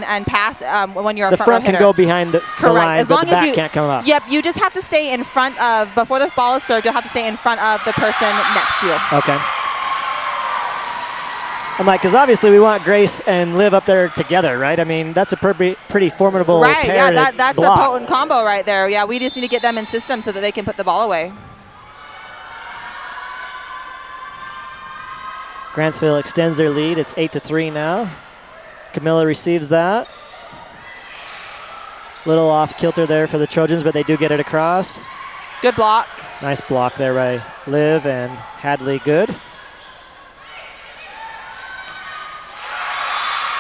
and pass when you're a the front row front can hitter. go behind the line, As but long the back as can't come up. Yep, you just have to stay in front of, before the ball is served, you'll have to stay in front of the person next to you. Okay. I'm like, because obviously we want Grace and Liv up there together, right? I mean, that's a pretty formidable Right, pair yeah, to that's block. a potent combo right there. Yeah, we just need to get them in system so that they can put the ball away. Grantsville extends their lead. It's 8-3 now. Camilla receives that. Little off kilter there for the Trojans, but they do get it across. Good block. Nice block there by Liv and Hadley. Good.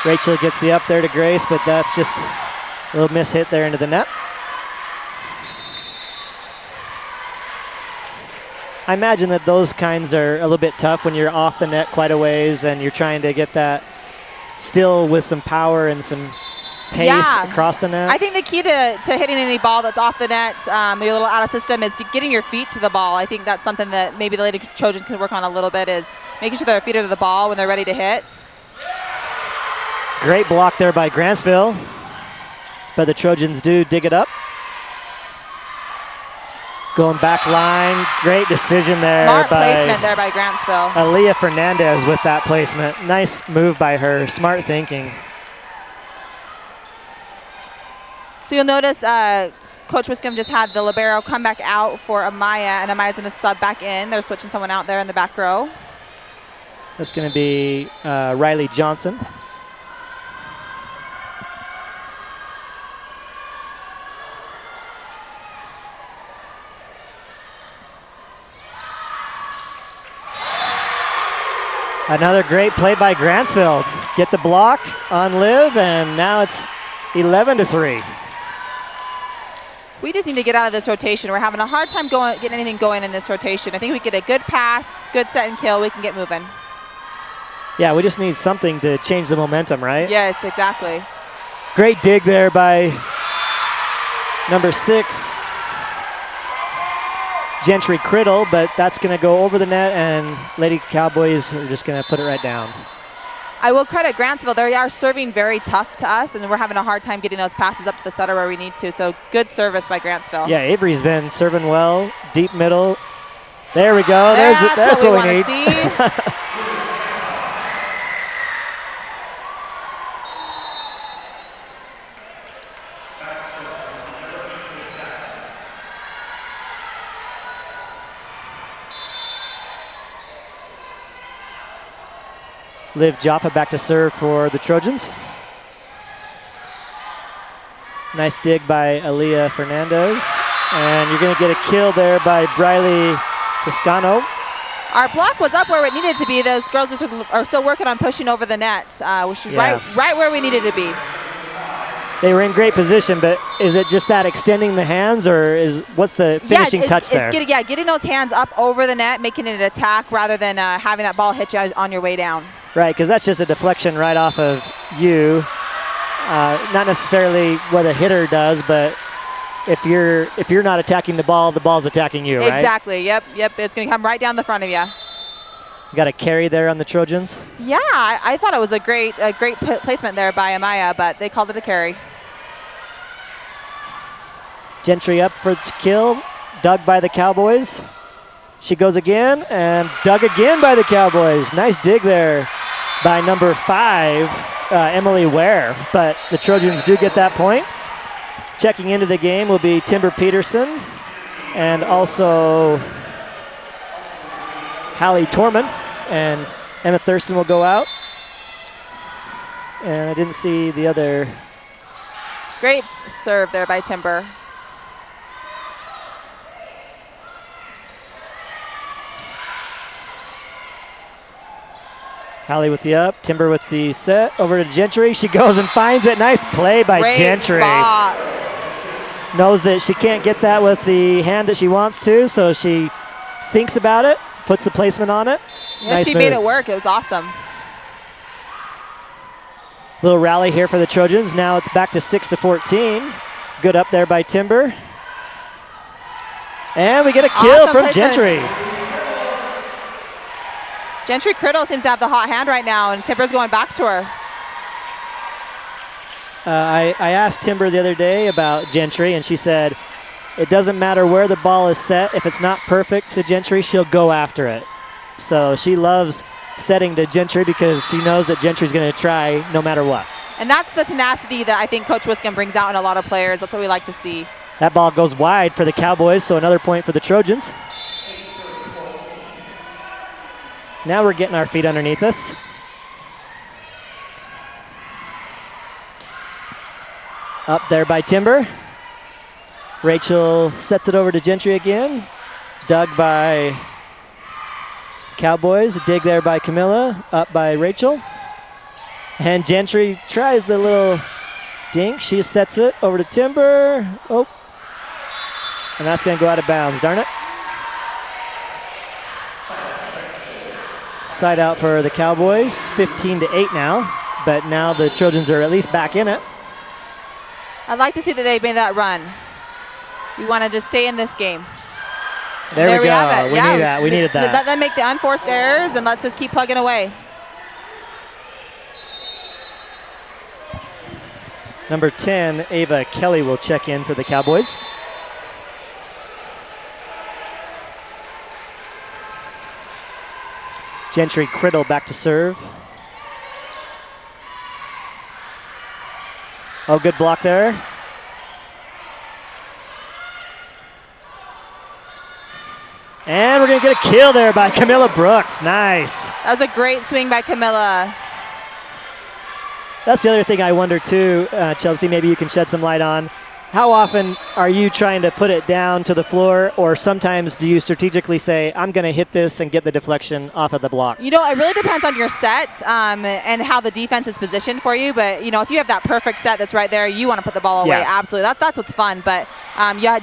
Rachel gets the up there to Grace, but that's just a little miss hit there into the net. I imagine that those kinds are a little bit tough when you're off the net quite a ways and you're trying to get that still with some power and some pace across the net. I think the key to hitting any ball that's off the net, you're a little out of system, is getting your feet to the ball. I think that's something that maybe the Lady Trojans can work on a little bit, is making sure their feet are to the ball when they're ready to hit. Great block there by Grantsville, but the Trojans do dig it up. Going back line, great decision there. Smart placement there by Grantsville. Aaliyah Fernandez with that placement. Nice move by her, smart thinking. So you'll notice Coach Wiscombe just had the libero come back out for Amaya, and Amaya's going to sub back in. They're switching someone out there in the back row. That's going to be Riley Johnson. Another great play by Grantsville. Get the block on Liv, and now it's 11-3. We just need to get out of this rotation. We're having a hard time getting anything going in this rotation. I think we get a good pass, good set and kill, we can get moving. Yeah, we just need something to change the momentum, right? Yes, exactly. Great dig there by number 6, Gentry Criddle, but that's going to go over the net, and Lady Cowboys are just going to put it right down. I will credit Grantsville. They are serving very tough to us, and we're having a hard time getting those passes up to the setter where we need to. So good service by Grantsville. Yeah, Avery's been serving well, deep middle. There we go. That's what we need. See. Liv Jaffa back to serve for the Trojans. Nice dig by Aaliyah Fernandez. And you're going to get a kill there by Briley Toscano. Our block was up where it needed to be. Those girls are still working on pushing over the net, which is right where we needed to be. They were in great position, but is it just that extending the hands, or what's the finishing touch there? Getting those hands up over the net, making it an attack rather than having that ball hit you on your way down. Right, because that's just a deflection right off of you. Not necessarily what a hitter does, but if you're not attacking the ball's attacking you, right? Exactly. Yep. It's going to come right down the front of you. You got a carry there on the Trojans. Yeah, I thought it was a great placement there by Amaya, but they called it a carry. Gentry up for the kill, dug by the Cowboys. She goes again and dug again by the Cowboys. Nice dig there by number 5, Emily Ware, but the Trojans do get that point. Checking into the game will be Timber Peterson and also Hallie Torman, and Emma Thurston will go out. And I didn't see the other. Great serve there by Timber. Hallie with the up, Timber with the set, over to Gentry. She goes and finds it. Nice play by Great Gentry. Spots. Knows that she can't get that with the hand that she wants to, so she thinks about it, puts the placement on it. Yeah, nice she move. made it work. It was awesome. Little rally here for the Trojans. Now it's back to 6-14. Good up there by Timber. And we get a kill from Gentry. Gentry Criddle seems to have the hot hand right now, and Timber's going back to her. I asked Timber the other day about Gentry, and she said it doesn't matter where the ball is set. If it's not perfect to Gentry, she'll go after it. So she loves setting to Gentry because she knows that Gentry's going to try no matter what. And that's the tenacity that I think Coach Wiscombe brings out in a lot of players. That's what we like to see. That ball goes wide for the Cowboys, so another point for the Trojans. Now we're getting our feet underneath us. Up there by Timber. Rachel sets it over to Gentry again. Dug by Cowboys. Dig there by Camilla. Up by Rachel. And Gentry tries the little dink. She sets it over to Timber. Oh. And that's going to go out of bounds. Darn it. Side out for the Cowboys. 15-8 now. But now the Trojans are at least back in it. I'd like to see that they made that run. We want to just stay in this game. There we go. Have it. We need that. We needed that. Let them make the unforced errors, and let's just keep plugging away. Number 10, Ava Kelly will check in for the Cowboys. Gentry Criddle back to serve. Oh, good block there. And we're going to get a kill there by Camilla Brooks. Nice. That was a great swing by Camilla. That's the other thing I wonder too, Chelsea, maybe you can shed some light on. How often are you trying to put it down to the floor, or sometimes do you strategically say, I'm going to hit this and get the deflection off of the block? You know, it really depends on your set and how the defense is positioned for you. But, you know, if you have that perfect set that's right there, you want to put the ball away. Yeah. Absolutely. That's what's fun. But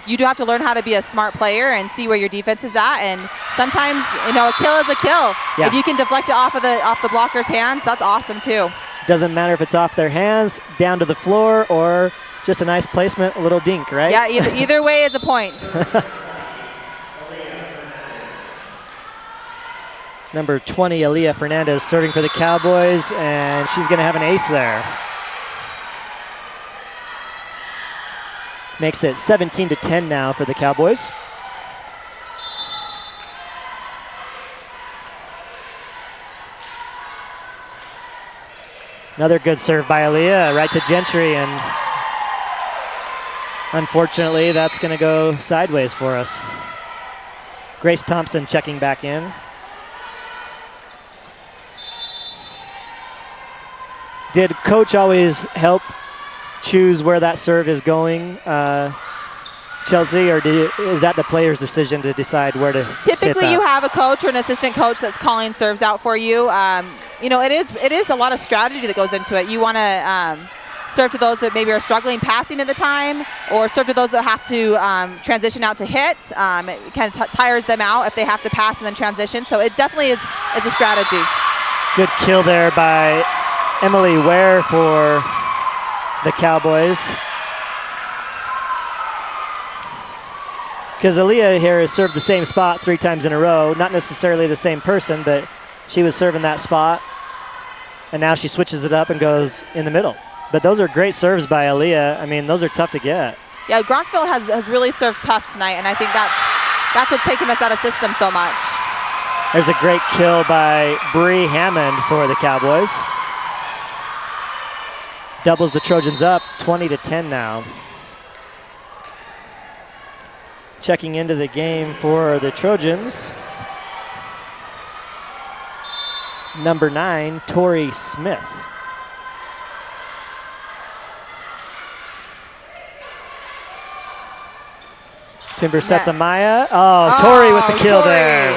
you do have to learn how to be a smart player and see where your defense is at. And sometimes, you know, a kill is a kill. Yeah. If you can deflect it off the blocker's hands, that's awesome too. Doesn't matter if it's off their hands, down to the floor, or just a nice placement, a little dink, right? Yeah, either way is a point. Number 20, Aaliyah Fernandez, serving for the Cowboys, and she's going to have an ace there. Makes it 17-10 now for the Cowboys. Another good serve by Aaliyah, right to Gentry, and unfortunately, that's going to go sideways for us. Grace Thompson checking back in. Did Coach always help choose where that serve is going, Chelsea, or is that the player's decision to decide where to Typically, you have a coach or an assistant coach that's calling serves out for you. You know, it is a lot of strategy that goes into it. You want to serve to those that maybe are struggling passing at the time, or serve to those that have to transition out to hit. It kind of tires them out if they have to pass and then transition. So it definitely is a strategy. Good kill there by Emily Ware for the Cowboys. Because Aaliyah here has served the same spot 3 times in a row. Not necessarily the same person, but she was serving that spot. And now she switches it up and goes in the middle. But those are great serves by Aaliyah. I mean, those are tough to get. Yeah, Grantsville has really served tough tonight, and I think that's what's taken us out of system so much. There's a great kill by Bree Hammond for the Cowboys. Doubles the Trojans up, 20-10 now. Checking into the game for the Trojans. Number 9, Tori Smith. Timber sets Amaya. Oh, Tori with the kill there.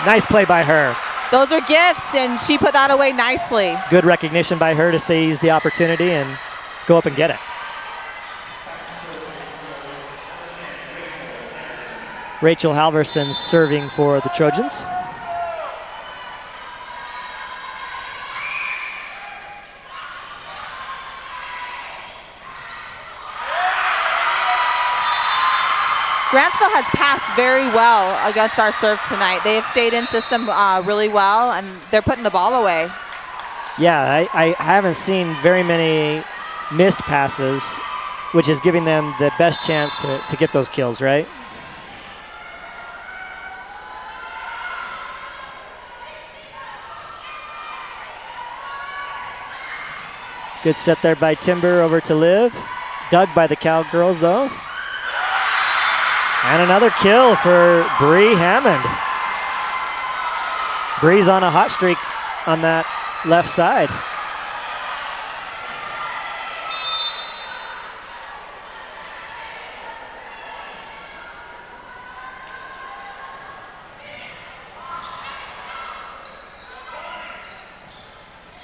Nice play by her. Those are gifts, and she put that away nicely. Good recognition by her to seize the opportunity and go up and get it. Rachel Halverson serving for the Trojans. Grantsville has passed very well against our serve tonight. They have stayed in system really well, and they're putting the ball away. Yeah, I haven't seen very many missed passes, which is giving them the best chance to get those kills, right? Good set there by Timber over to Liv. Dug by the Cowgirls, though. And another kill for Bree Hammond. Bree's on a hot streak on that left side.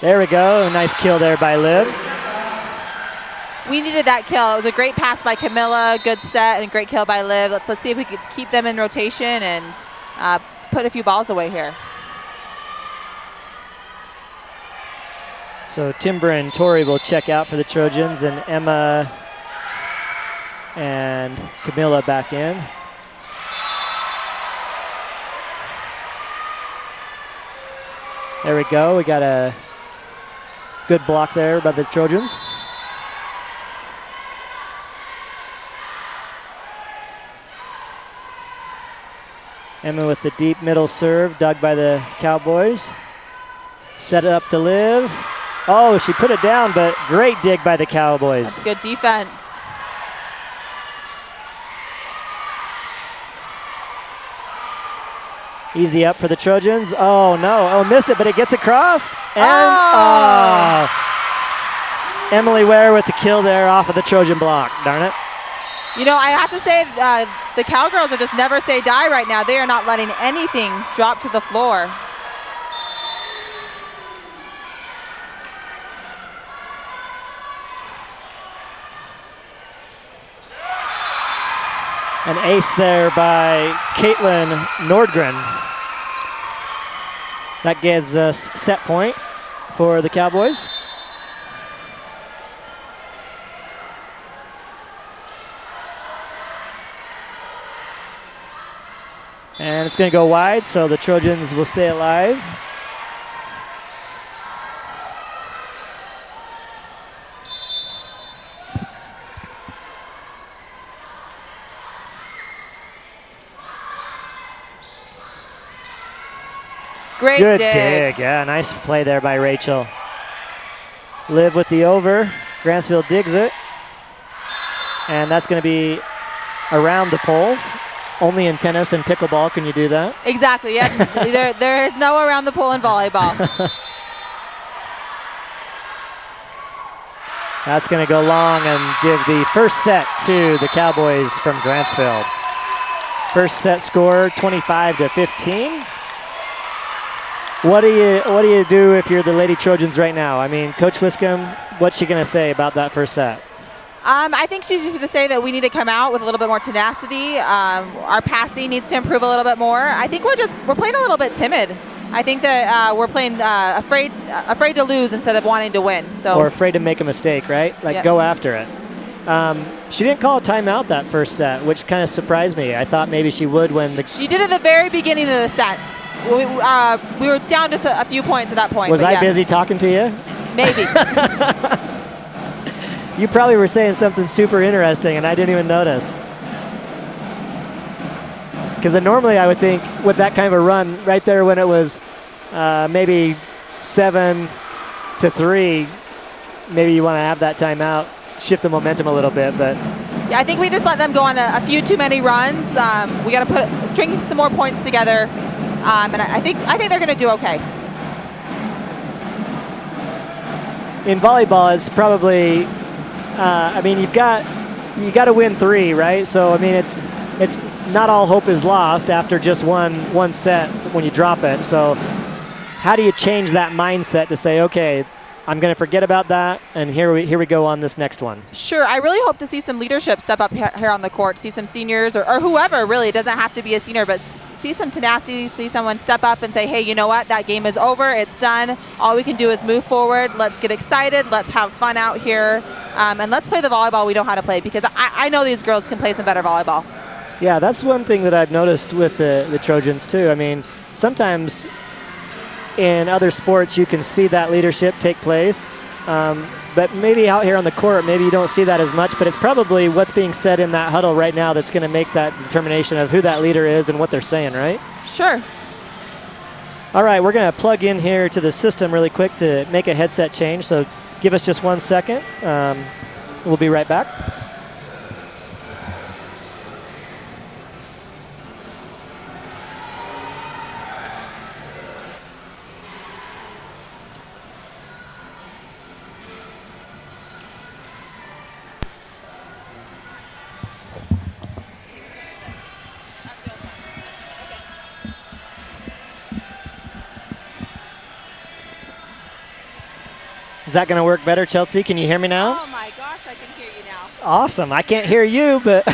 There we go, a nice kill there by Liv. We needed that kill. It was a great pass by Camilla, good set, and great kill by Liv. Let's see if we could keep them in rotation and put a few balls away here. So Timber and Tori will check out for the Trojans, and Emma and Camilla back in. There we go, we got a good block there by the Trojans. Emma with the deep middle serve, dug by the Cowboys. Set it up to Liv. Oh, she put it down, but great dig by the Cowboys. That's good defense. Easy up for the Trojans. Oh, no. Oh, missed it, but it gets across. And Emily Ware with the kill there off of the Trojan block. Darn it. You know, I have to say the Cowgirls are just never say die right now. They are not letting anything drop to the floor. An ace there by Caitlin Nordgren. That gives us set point for the Cowboys. And it's going to go wide, so the Trojans will stay alive. Great Good dig. Yeah, nice play there by Rachel. Liv with the over. Grantsville digs it. And that's going to be around the pole. Only in tennis and pickleball can you do that. Exactly, yeah. there is no around the pole in volleyball. That's going to go long and give the first set to the Cowboys from Grantsville. First set score 25-15. What do you do if you're the Lady Trojans right now? I mean, Coach Wiscombe, what's she going to say about that first set? I think she's just going to say that we need to come out with a little bit more tenacity. Our passing needs to improve a little bit more. I think we're playing a little bit timid. I think that we're playing afraid to lose instead of wanting to win. Or afraid to make a mistake, right? Like Go after it. She didn't call a timeout that first set, which kind of surprised me. I thought maybe she would when She did at the very beginning of the sets. We were down just a few points at that point. Was I busy talking to you? Maybe. You probably were saying something super interesting, and I didn't even notice. Because normally I would think with that kind of a run right there when it was maybe 7-3, maybe you want to have that timeout, shift the momentum a little bit. But yeah, I think we just let them go on a few too many runs. We got to string some more points together, and I think they're going to do okay. In volleyball, it's probably. I mean, you got to win 3, right? So I mean, it's not all hope is lost after just one set when you drop it. So how do you change that mindset to say, okay, I'm going to forget about that, and here we go on this next one? Sure. I really hope to see some leadership step up here on the court, see some seniors or whoever, really. It doesn't have to be a senior, but see some tenacity, see someone step up and say, hey, you know what? That game is over. It's done. All we can do is move forward. Let's get excited. Let's have fun out here. And let's play the volleyball we know how to play, because I know these girls can play some better volleyball. Yeah, that's one thing that I've noticed with the Trojans, too. I mean, sometimes in other sports you can see that leadership take place, But maybe out here on the court, maybe you don't see that as much, but it's probably what's being said in that huddle right now that's going to make that determination of who that leader is and what they're saying, right? Sure. All right, we're going to plug in here to the system really quick to make a headset change, so give us just 1 second. We'll be right back. Is that going to work better, Chelsea? Can you hear me now? Oh my gosh, I can hear you now. Awesome. I can't hear you, but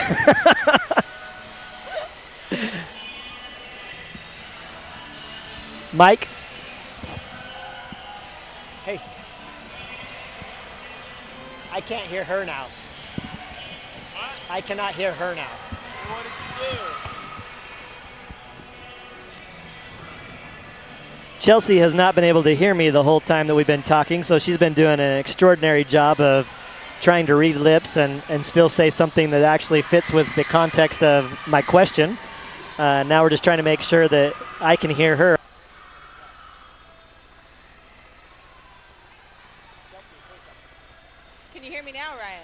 Mike? Hey. I can't hear her now. What? I cannot hear her now. What did you do? Chelsea has not been able to hear me the whole time that we've been talking, so she's been doing an extraordinary job of trying to read lips and still say something that actually fits with the context of my question. Now we're just trying to make sure that I can hear her. Can you hear me now, Ryan?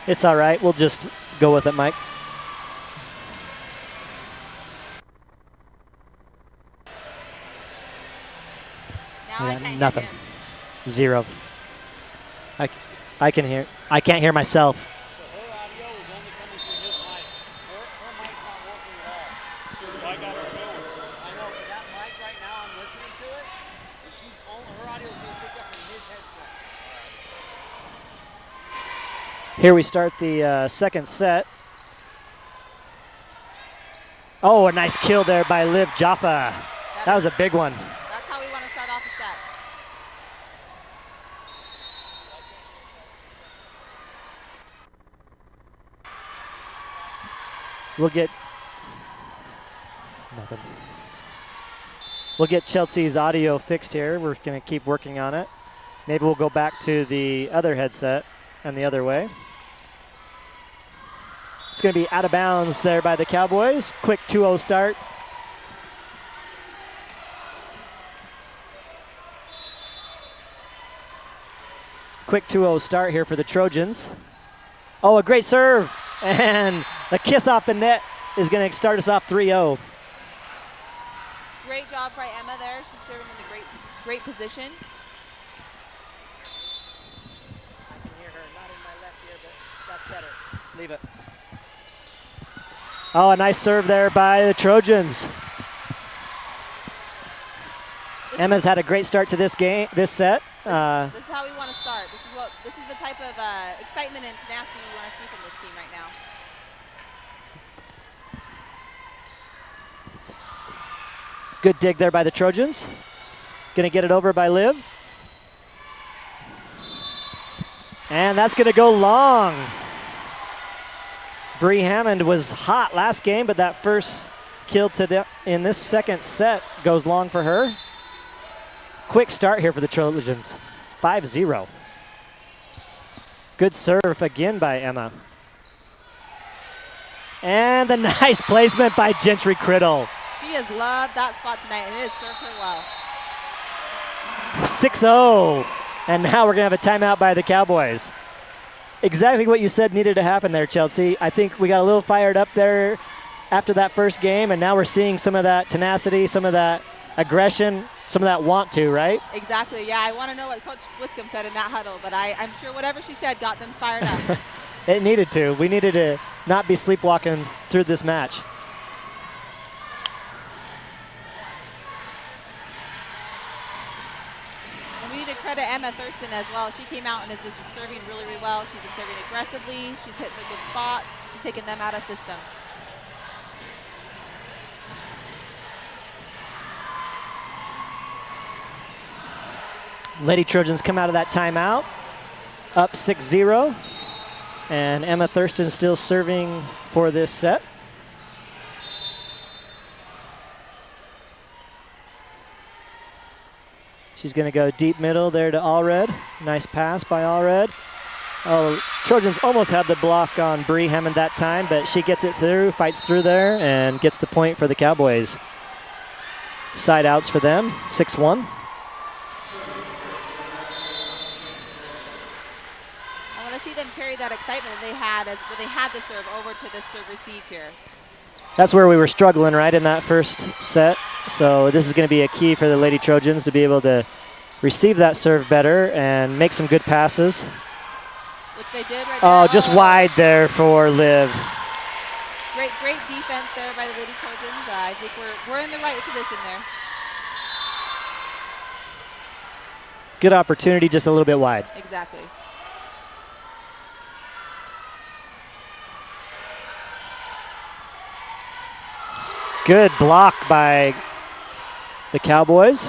It's all right. We'll just go with it, Mike. Now I can't Nothing. hear him. Zero. I can hear. I can't hear myself. So her audio is only coming through his mic. Her mic's not working at all. So I got her a new one. I know, but that mic right now, I'm listening to it, and her audio is being picked up from his headset. Here we start the second set. Oh, a nice kill there by Liv Jaffa. That was a big one. That's how we want to start off the set. We'll get nothing. We'll get Chelsea's audio fixed here. We're going to keep working on it. Maybe we'll go back to the other headset and the other way. It's going to be out of bounds there by the Cowboys. Quick 2-0 start. Quick 2-0 start here for the Trojans. Oh, a great serve. And the kiss off the net is going to start us off 3-0. Great job by Emma there. She's serving in a great position. I can hear her, not in my left ear, but that's better. Leave it. Oh, a nice serve there by the Trojans. Emma's had a great start to this set. This is how we want to start. This is the type of excitement and tenacity we want to see from this team right now. Good dig there by the Trojans. Gonna get it over by Liv. And that's gonna go long. Bree Hammond was hot last game, but that first kill in this second set goes long for her. Quick start here for the Trojans. 5-0. Good serve again by Emma. And the nice placement by Gentry Criddle. She has loved that spot tonight, and it has served her well. 6-0. And now we're going to have a timeout by the Cowboys. Exactly what you said needed to happen there, Chelsea. I think we got a little fired up there after that first game, and now we're seeing some of that tenacity, some of that aggression, some of that want to, right? Exactly, yeah. I want to know what Coach Wiscombe said in that huddle, but I'm sure whatever she said got them fired up. It needed to. We needed to not be sleepwalking through this match. And we need to credit Emma Thurston as well. She came out and is just serving really, really well. She's been serving aggressively. She's hitting the good spots. She's taking them out of system. Lady Trojans come out of that timeout, up 6-0. And Emma Thurston still serving for this set. She's going to go deep middle there to Allred. Nice pass by Allred. Oh, Trojans almost had the block on Bree Hammond that time, but she gets it through, fights through there, and gets the point for the Cowboys. Side outs for them, 6-1. I want to see them carry that excitement that they had as when they had the serve over to this serve receive here. That's where we were struggling, right, in that first set. So this is going to be a key for the Lady Trojans to be able to receive that serve better and make some good passes. Which they did right Oh, there. just wide there for Liv. Great defense there by the Lady Trojans. I think we're in the right position there. Good opportunity, just a little bit wide. Exactly. Good block by the Cowboys.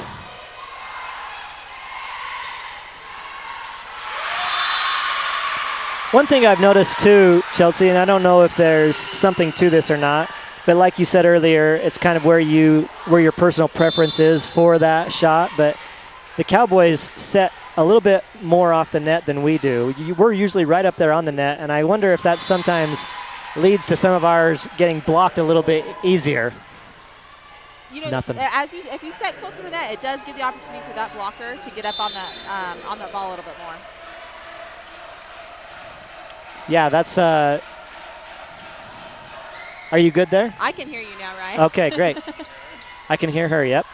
One thing I've noticed too, Chelsea, and I don't know if there's something to this or not, but like you said earlier, it's kind of where your personal preference is for that shot. But the Cowboys set a little bit more off the net than we do. We're usually right up there on the net, and I wonder if that sometimes leads to some of ours getting blocked a little bit easier. You know, Nothing. If you set close to the net, it does give the opportunity for that blocker to get up on that ball a little bit more. Yeah, that's. Are you good there? I can hear you now, Ryan. Okay, great. I can hear her, yep.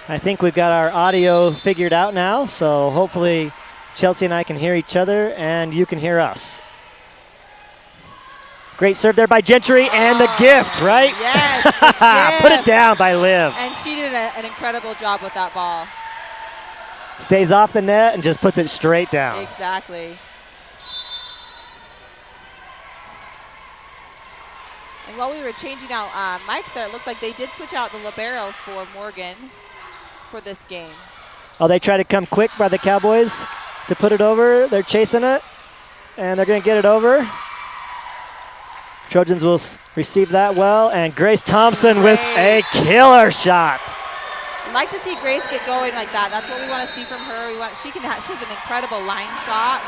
I think we've got our audio figured out now, so hopefully Chelsea and I can hear each other and you can hear us. Great serve there by Gentry and the gift, right? Yes. The gift. Put it down by Liv. And she did an incredible job with that ball. Stays off the net and just puts it straight down. Exactly. And while we were changing out mics there, it looks like they did switch out the libero for Morgan for this game. Oh, they try to come quick by the Cowboys to put it over. They're chasing it, and they're going to get it over. Trojans will receive that well, and Grace Thompson with a killer shot. I'd like to see Grace get going like that. That's what we want to see from her. She has an incredible line shot,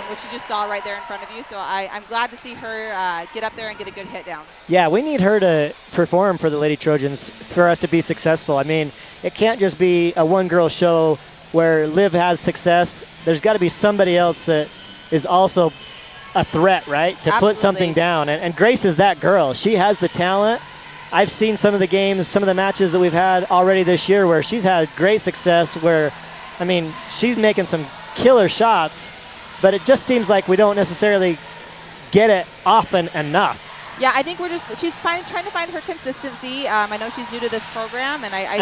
which you just saw right there in front of you. So I'm glad to see her get up there and get a good hit down. Yeah, we need her to perform for the Lady Trojans for us to be successful. I mean, it can't just be a one-girl show where Liv has success. There's got to be somebody else that is also a threat, right, to Absolutely. put something down. And Grace is that girl. She has the talent. I've seen some of the games, some of the matches that we've had already this year where she's had great success where, I mean, she's making some killer shots, but it just seems like we don't necessarily get it often enough. Yeah, I think she's trying to find her consistency. I know she's new to this program, and I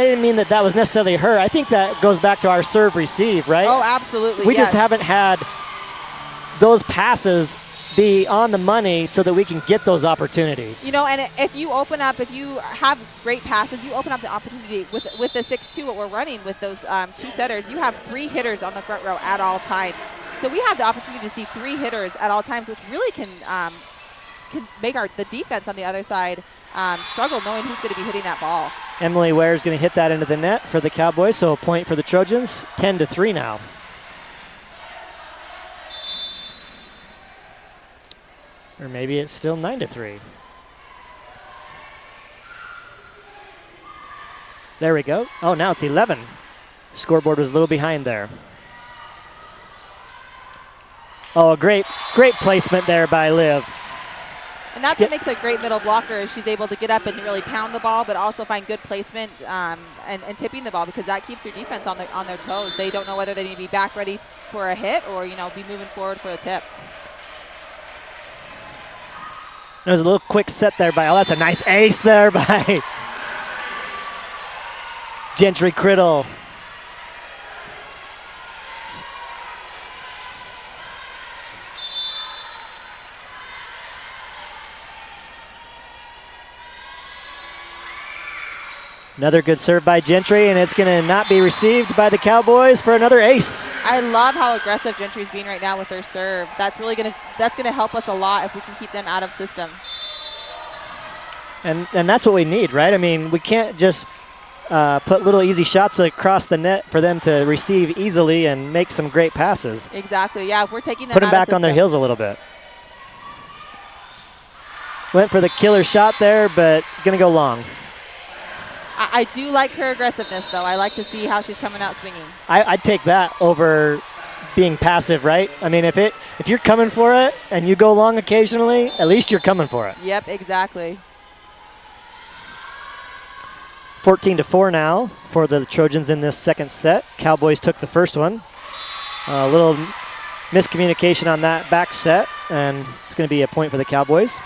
didn't mean that was necessarily her. I think that goes back to our serve receive, right? Oh, absolutely. We just haven't had those passes be on the money so that we can get those opportunities. You know, and if you have great passes, you open up the opportunity with the 6-2, what we're running with those two setters. You have 3 hitters on the front row at all times. So we have the opportunity to see 3 hitters at all times, which really can make the defense on the other side struggle knowing who's going to be hitting that ball. Emily Ware is going to hit that into the net for the Cowboys, so a point for the Trojans, 10-3 now. Or maybe it's still 9-3. There we go. Oh, now it's 11. Scoreboard was a little behind there. Oh, a great placement there by Liv. And that's what makes a great middle blocker is she's able to get up and really pound the ball, but also find good placement and tipping the ball because that keeps your defense on their toes. They don't know whether they need to be back ready for a hit or be moving forward for a tip. There was a little quick set there by, that's a nice ace there by Gentry Criddle. Another good serve by Gentry, and it's going to not be received by the Cowboys for another ace. I love how aggressive Gentry's being right now with their serve. That's gonna help us a lot if we can keep them out of system. And that's what we need, right? I mean, we can't just put little easy shots across the net for them to receive easily and make some great passes. Exactly. Yeah, if we're taking them Put them out of back on their system. heels a little bit. Went for the killer shot there, but going to go long. I do like her aggressiveness, though. I like to see how she's coming out swinging. I'd take that over being passive, right? I mean, if you're coming for it and you go long occasionally, at least you're coming for it. Yep, exactly. 14-4 now for the Trojans in this second set. Cowboys took the first one. A little miscommunication on that back set, and it's going to be a point for the Cowboys.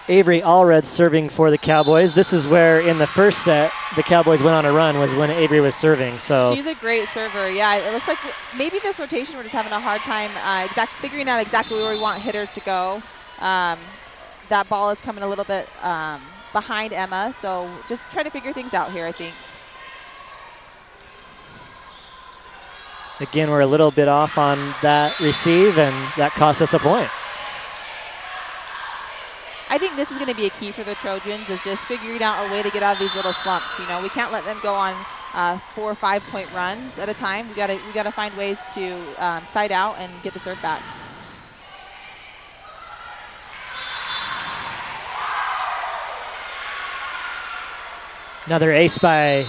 Avery Allred serving for the Cowboys. This is where in the first set the Cowboys went on a run, was when Avery was serving. So she's a great server. Yeah, it looks like maybe this rotation we're just having a hard time figuring out exactly where we want hitters to go. That ball is coming a little bit behind Emma, so just trying to figure things out here, I think. Again, we're a little bit off on that receive, and that cost us a point. I think this is going to be a key for the Trojans, is just figuring out a way to get out of these little slumps. You know, we can't let them go on 4 or 5 point runs at a time. We got to find ways to side out and get the serve back. Another ace by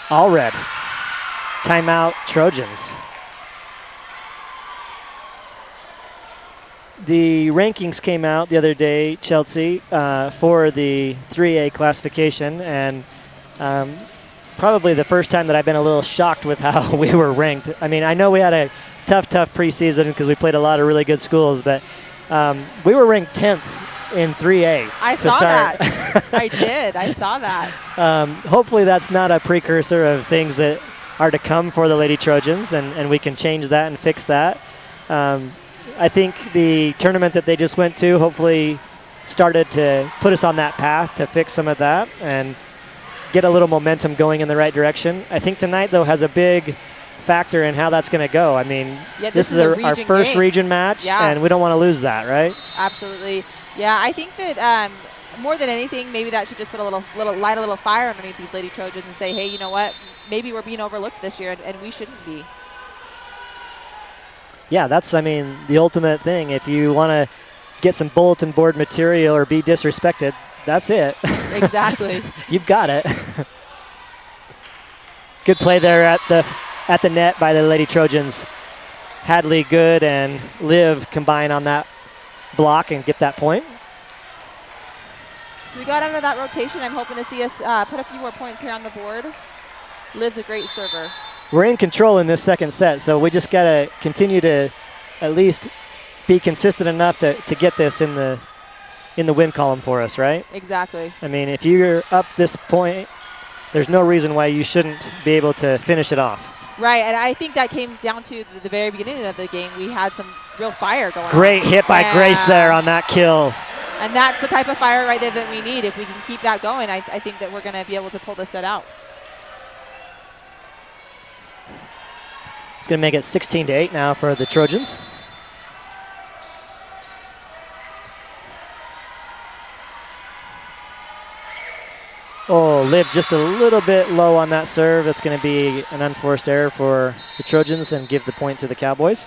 Allred. Timeout, Trojans. The rankings came out the other day, Chelsea, for the 3A classification, and probably the first time that I've been a little shocked with how we were ranked. I mean, I know we had a tough preseason because we played a lot of really good schools, but we were ranked 10th in 3A. I saw that. I did. I saw that. Hopefully that's not a precursor of things that are to come for the Lady Trojans, and we can change that and fix that. I think the tournament that they just went to hopefully started to put us on that path to fix some of that and get a little momentum going in the right direction. I think tonight, though, has a big factor in how that's going to go. I mean, yeah, this is our first game. Region match, yeah. And we don't want to lose that, right? Absolutely. Yeah, I think that more than anything, maybe that should just put light a little fire underneath these Lady Trojans and say, hey, you know what? Maybe we're being overlooked this year, and we shouldn't be. Yeah, that's, I mean, the ultimate thing. If you want to get some bulletin board material or be disrespected, that's it. Exactly. You've got it. Good play there at the net by the Lady Trojans. Hadley good and Liv combine on that block and get that point. So we got out of that rotation. I'm hoping to see us put a few more points here on the board. Liv's a great server. We're in control in this second set, so we just got to continue to at least be consistent enough to get this in the win column for us, right? Exactly. I mean, if you're up this point, there's no reason why you shouldn't be able to finish it off. Right, and I think that came down to the very beginning of the game. We had some real fire going on. Great hit by Grace there on that kill. And that's the type of fire right there that we need. If we can keep that going, I think that we're going to be able to pull this set out. It's going to make it 16-8 now for the Trojans. Oh, Liv just a little bit low on that serve. That's going to be an unforced error for the Trojans and give the point to the Cowboys.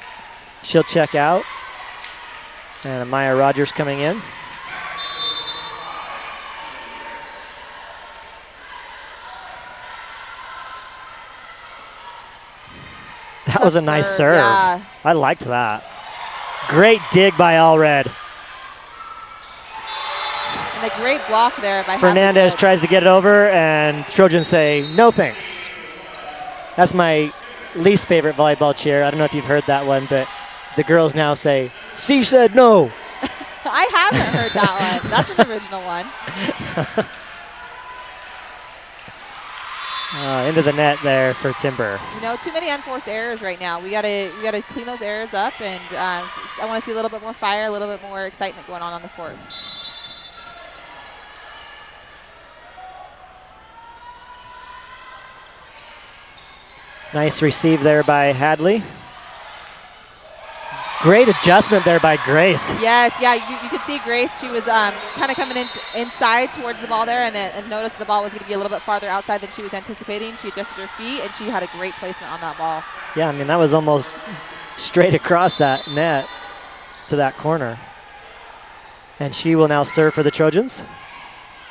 She'll check out. And Maya Rogers coming in. That was a nice serve. Yeah. I liked that. Great dig by Allred. And a great block there by Fernandez tries to get it over, and Trojans say, no thanks. That's my least favorite volleyball cheer. I don't know if you've heard that one, but the girls now say, she said no. I haven't heard that one. That's an original one. Into the net there for Timber. You know, too many unforced errors right now. We gotta clean those errors up, and I want to see a little bit more fire, a little bit more excitement going on the court. Nice receive there by Hadley. Great adjustment there by Grace. Yes, yeah, you could see Grace. She was kind of coming inside towards the ball there, and noticed the ball was going to be a little bit farther outside than she was anticipating. She adjusted her feet, and she had a great placement on that ball. Yeah, I mean, that was almost straight across that net to that corner. And she will now serve for the Trojans.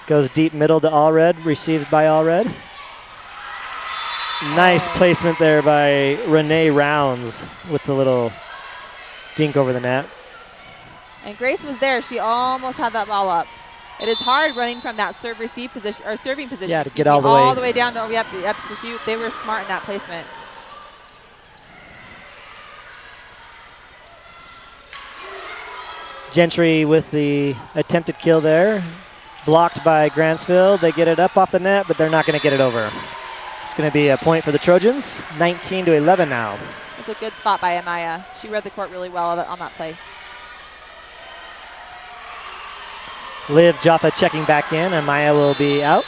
Goes deep middle to Allred, receives by Allred. Nice placement there by Renee Rounds with the little dink over the net. And Grace was there. She almost had that ball up. It is hard running from that serve-receive position, or serving position. Yeah, to get all the way down to, yep. So they were smart in that placement. Gentry with the attempted kill there. Blocked by Grantsville. They get it up off the net, but they're not going to get it over. It's going to be a point for the Trojans. 19-11 now. It's a good spot by Amaya. She read the court really well on that play. Liv Jaffa checking back in. Amaya will be out.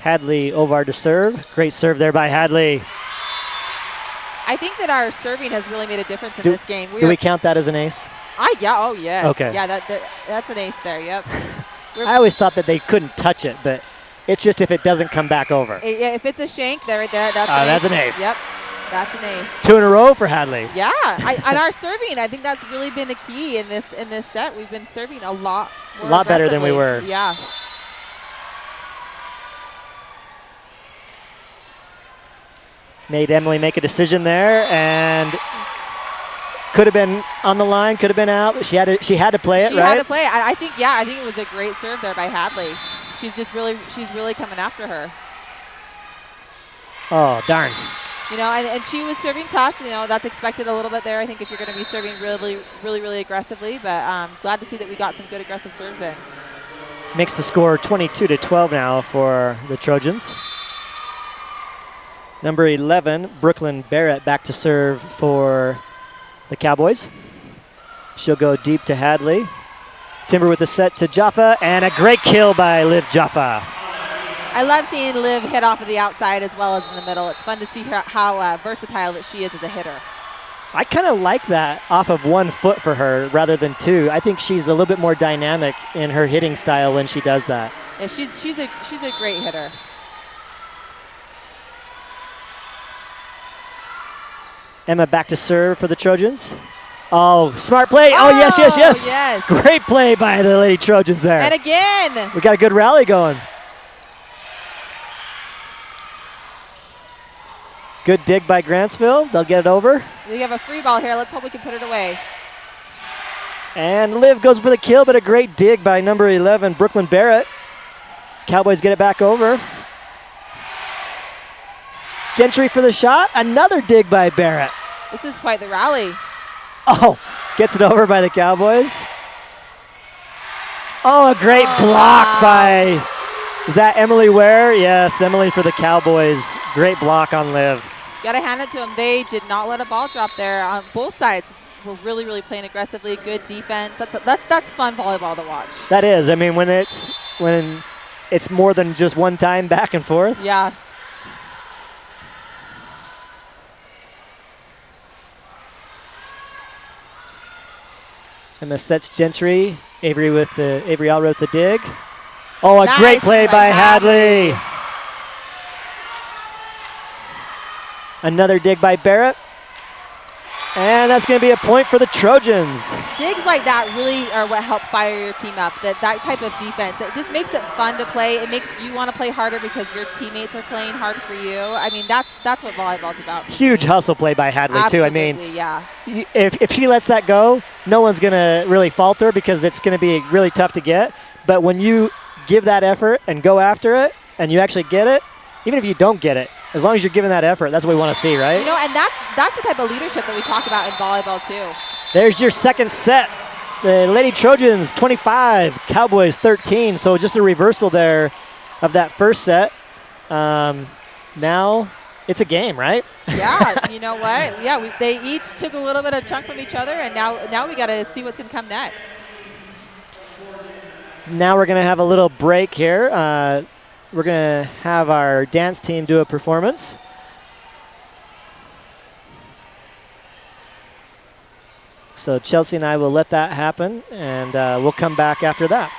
Hadley Ovar to serve. Great serve there by Hadley. I think that our serving has really made a difference in this game. Do we count that as an ace? Oh yes. Okay. Yeah, that's an ace there. Yep. I always thought that they couldn't touch it, but it's just if it doesn't come back over. If it's a shank, right there, that's an ace. Yep, that's an ace. 2 in a row for Hadley. Yeah, and our serving, I think that's really been the key in this set. We've been serving a lot more. A lot better than we were. Yeah. Made Emily make a decision there, and could have been on the line, could have been out, but she had to play it, right? She had to play it. I think it was a great serve there by Hadley. She's really coming after her. Oh, darn. You know, and she was serving tough. You know, that's expected a little bit there, I think, if you're going to be serving really, really, really aggressively. But glad to see that we got some good aggressive serves in. Makes the score 22-12 now for the Trojans. Number 11, Brooklyn Barrett, back to serve for the Cowboys. She'll go deep to Hadley. Timber with the set to Jaffa, and a great kill by Liv Jaffa. I love seeing Liv hit off of the outside as well as in the middle. It's fun to see how versatile that she is as a hitter. I kind of like that off of 1 foot for her rather than 2. I think she's a little bit more dynamic in her hitting style when she does that. Yeah, she's a great hitter. Emma back to serve for the Trojans. Oh, smart play. Oh, yes. Yes. Great play by the Lady Trojans there. And again. We got a good rally going. Good dig by Grantsville. They'll get it over. We have a free ball here. Let's hope we can put it away. And Liv goes for the kill, but a great dig by number 11, Brooklyn Barrett. Cowboys get it back over. Gentry for the shot. Another dig by Barrett. This is quite the rally. Oh, gets it over by the Cowboys. Oh, a great block by, is that Emily Ware? Yes, Emily for the Cowboys. Great block on Liv. Got to hand it to them. They did not let a ball drop there on both sides. We're really, really playing aggressively. Good defense. That's fun volleyball to watch. That is. I mean, when it's more than just one time back and forth. Yeah. Emma sets Gentry. Avery Allred with the dig. Oh, a nice great play by Hadley. Another dig by Barrett. And that's going to be a point for the Trojans. Digs like that really are what help fire your team up. That type of defense, it just makes it fun to play. It makes you want to play harder because your teammates are playing hard for you. I mean, that's what volleyball's about. Huge hustle play by Hadley, too. I mean, yeah. If she lets that go, no one's going to really falter because it's going to be really tough to get. But when you give that effort and go after it and you actually get it, even if you don't get it, as long as you're giving that effort, that's what we want to see, right? You know, and that's the type of leadership that we talk about in volleyball, too. There's your second set. The Lady Trojans 25, Cowboys 13. So just a reversal there of that first set. Now it's a game, right? Yeah, you know what? Yeah, they each took a little bit of chunk from each other, and now we got to see what's going to come next. Now we're going to have a little break here. We're going to have our dance team do a performance. So Chelsea and I will let that happen, and we'll come back after that.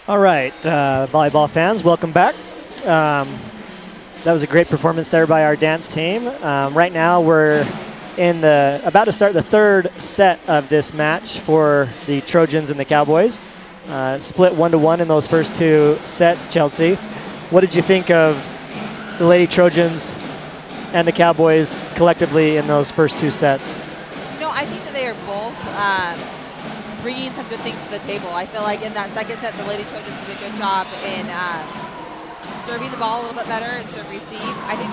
All right, volleyball fans, welcome back. That was a great performance there by our dance team. Right now we're about to start the third set of this match for the Trojans and the Cowboys. Split 1-1 in those first two sets, Chelsea. What did you think of the Lady Trojans and the Cowboys collectively in those first two sets? You know, I think that they are both bringing some good things to the table. I feel like in that second set, the Lady Trojans did a good job in serving the ball a little bit better and serve receive. I think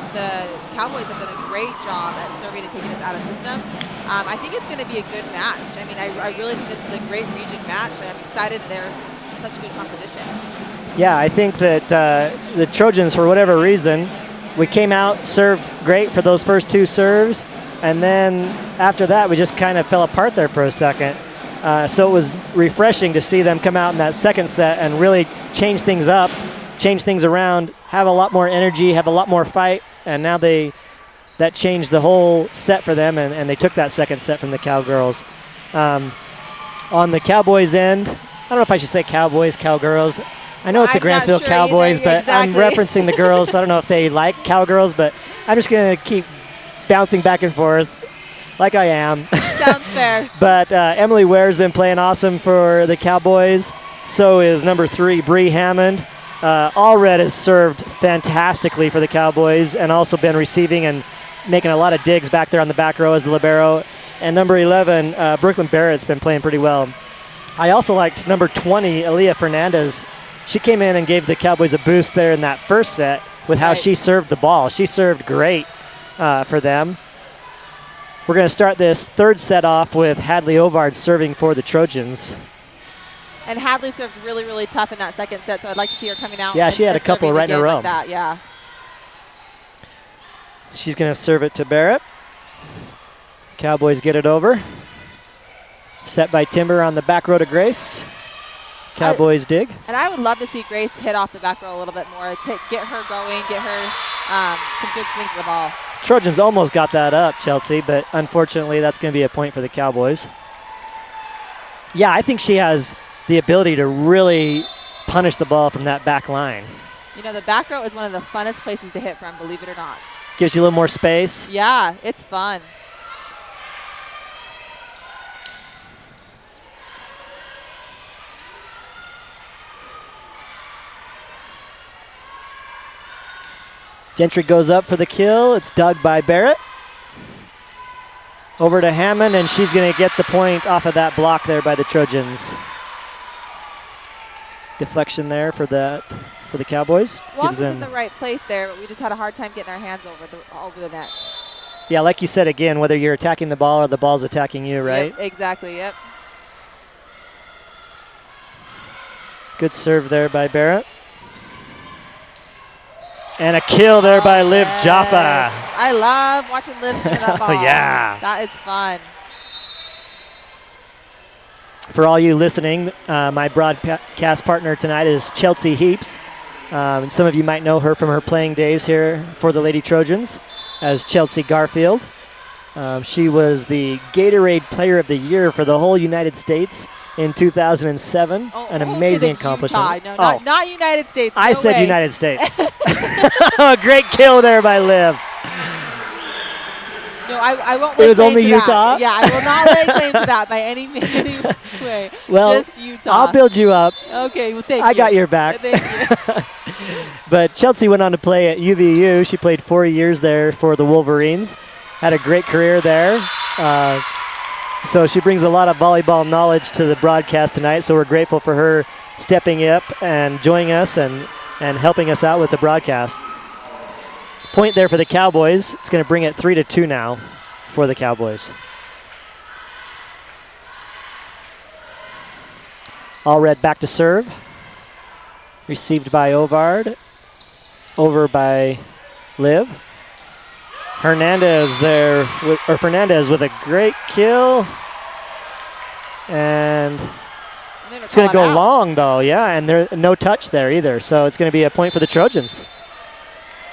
the Cowboys have done a great job at serving and taking us out of system. I think it's going to be a good match. I mean, I really think this is a great region match. I'm excited that there's such good competition. Yeah, I think that the Trojans, for whatever reason, we came out, served great for those first two serves, and then after that, we just kind of fell apart there for a second. So it was refreshing to see them come out in that second set and really change things up, change things around, have a lot more energy, have a lot more fight, and now that changed the whole set for them, and they took that second set from the Cowgirls. On the Cowboys' end, I don't know if I should say Cowboys, Cowgirls. I know it's the Grantsville Cowboys, but exactly. I'm referencing the girls, so I don't know if they like Cowgirls, but I'm just going to keep bouncing back and forth. like I am. Sounds fair. But Emily Ware's been playing awesome for the Cowboys. So is number 3, Bree Hammond. Allred has served fantastically for the Cowboys and also been receiving and making a lot of digs back there on the back row as the libero. And number 11, Brooklyn Barrett's been playing pretty well. I also liked number 20, Aaliyah Fernandez. She came in and gave the Cowboys a boost there in that first set with how she served the ball. She served great for them. We're going to start this third set off with Hadley Ovard serving for the Trojans. And Hadley served really, really tough in that second set, so I'd like to see her coming out. Yeah, she had a couple right in a row. Like that, yeah. She's going to serve it to Barrett. Cowboys get it over. Set by Timber on the back row to Grace. Cowboys dig. And I would love to see Grace hit off the back row a little bit more. Get her going, get her some good swings of the ball. Trojans almost got that up, Chelsea, but unfortunately that's going to be a point for the Cowboys. Yeah, I think she has the ability to really punish the ball from that back line. You know, the back row is one of the funnest places to hit from, believe it or not. Gives you a little more space. Yeah, it's fun. Gentry goes up for the kill. It's dug by Barrett. Over to Hammond, and she's going to get the point off of that block there by the Trojans. Deflection there for the Cowboys. Walk was in the right place there, but we just had a hard time getting our hands over the net. Yeah, like you said again, whether you're attacking the ball or the ball's attacking you, right? Yep, exactly, yep. Good serve there by Barrett. And a kill there by Liv Jaffa. I love watching Liv spin that ball. Yeah. That is fun. For all you listening, my broadcast partner tonight is Chelsea Heaps. Some of you might know her from her playing days here for the Lady Trojans as Chelsea Garfield. She was the Gatorade Player of the Year for the whole United States in 2007. An amazing accomplishment. Utah. No, not United States. I said way. United States. Great kill there by Liv. No, I won't lay It was claim only to Utah? That. Yeah, I will not lay claim to that by any way. Well, just Utah. I'll build you up. Okay, well, thank you. I got your back. Thank you. But Chelsea went on to play at UVU. She played 4 years there for the Wolverines. Had a great career there. So she brings a lot of volleyball knowledge to the broadcast tonight. So we're grateful for her stepping up and joining us and helping us out with the broadcast. Point there for the Cowboys. It's going to bring it 3-2 now for the Cowboys. Allred back to serve. Received by Ovard. Over by Liv. Fernandez with a great kill. And it's going to go long, though, yeah, and there's no touch there either. So it's going to be a point for the Trojans.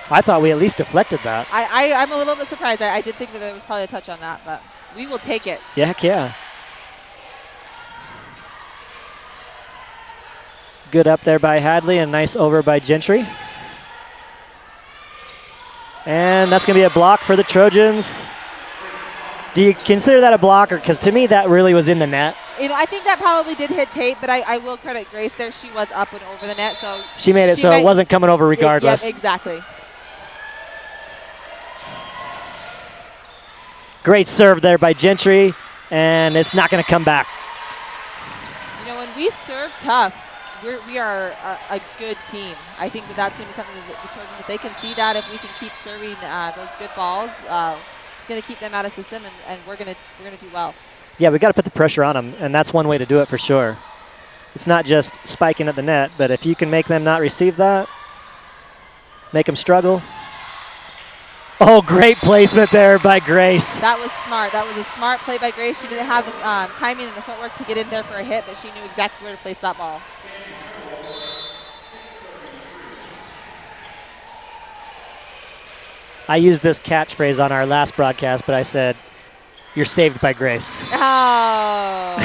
I thought we at least deflected that. I'm a little bit surprised. I did think that there was probably a touch on that, but we will take it. Yeah, heck yeah. Good up there by Hadley and nice over by Gentry. And that's going to be a block for the Trojans. Do you consider that a blocker? Because to me, that really was in the net. You know, I think that probably did hit tape, but I will credit Grace there. She was up and over the net, so she made it so it wasn't coming over regardless. Yeah, exactly. Great serve there by Gentry, and it's not going to come back. You know, when we serve tough, we are a good team. I think that's going to be something that the Trojans, if they can see that, if we can keep serving those good balls, it's going to keep them out of system, and we're going to do well. Yeah, we've got to put the pressure on them, and that's one way to do it for sure. It's not just spiking at the net, but if you can make them not receive that, make them struggle. Oh, great placement there by Grace. That was smart. That was a smart play by Grace. She didn't have the timing and the footwork to get in there for a hit, but she knew exactly where to place that ball. I used this catchphrase on our last broadcast, but I said, "You're saved by Grace." Oh,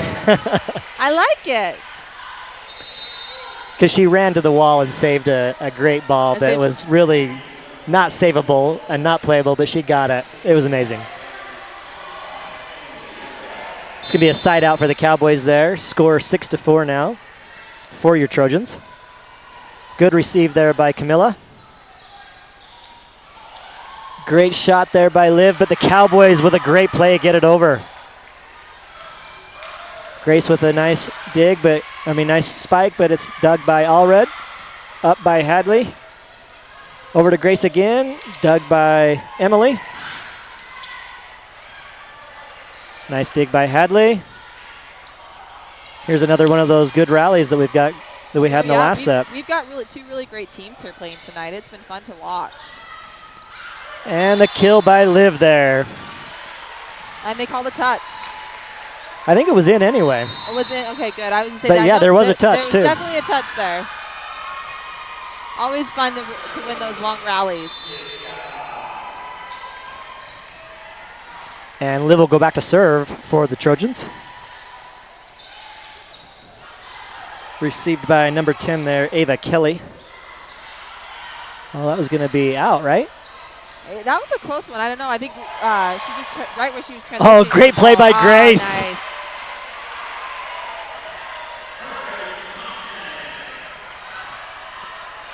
I like it. Because she ran to the wall and saved a great ball that was really not savable and not playable, but she got it. It was amazing. It's going to be a side out for the Cowboys there. Score 6-4 now for your Trojans. Good receive there by Camilla. Great shot there by Liv, but the Cowboys with a great play get it over. Grace with a nice dig, nice spike, but it's dug by Allred. Up by Hadley. Over to Grace again, dug by Emily. Nice dig by Hadley. Here's another one of those good rallies that we had in the last set. We've got two really great teams here playing tonight. It's been fun to watch. And the kill by Liv there. And they called a touch. I think it was in anyway. It was in? Okay, good. I was going to say but that. Yeah, there was a touch too. There was definitely a touch there. Always fun to win those long rallies. And Liv will go back to serve for the Trojans. Received by number 10 there, Ava Kelly. Well, that was going to be out, right? That was a close one. I don't know. I think she just right where she was transitioning. Oh, great play by Grace. Nice.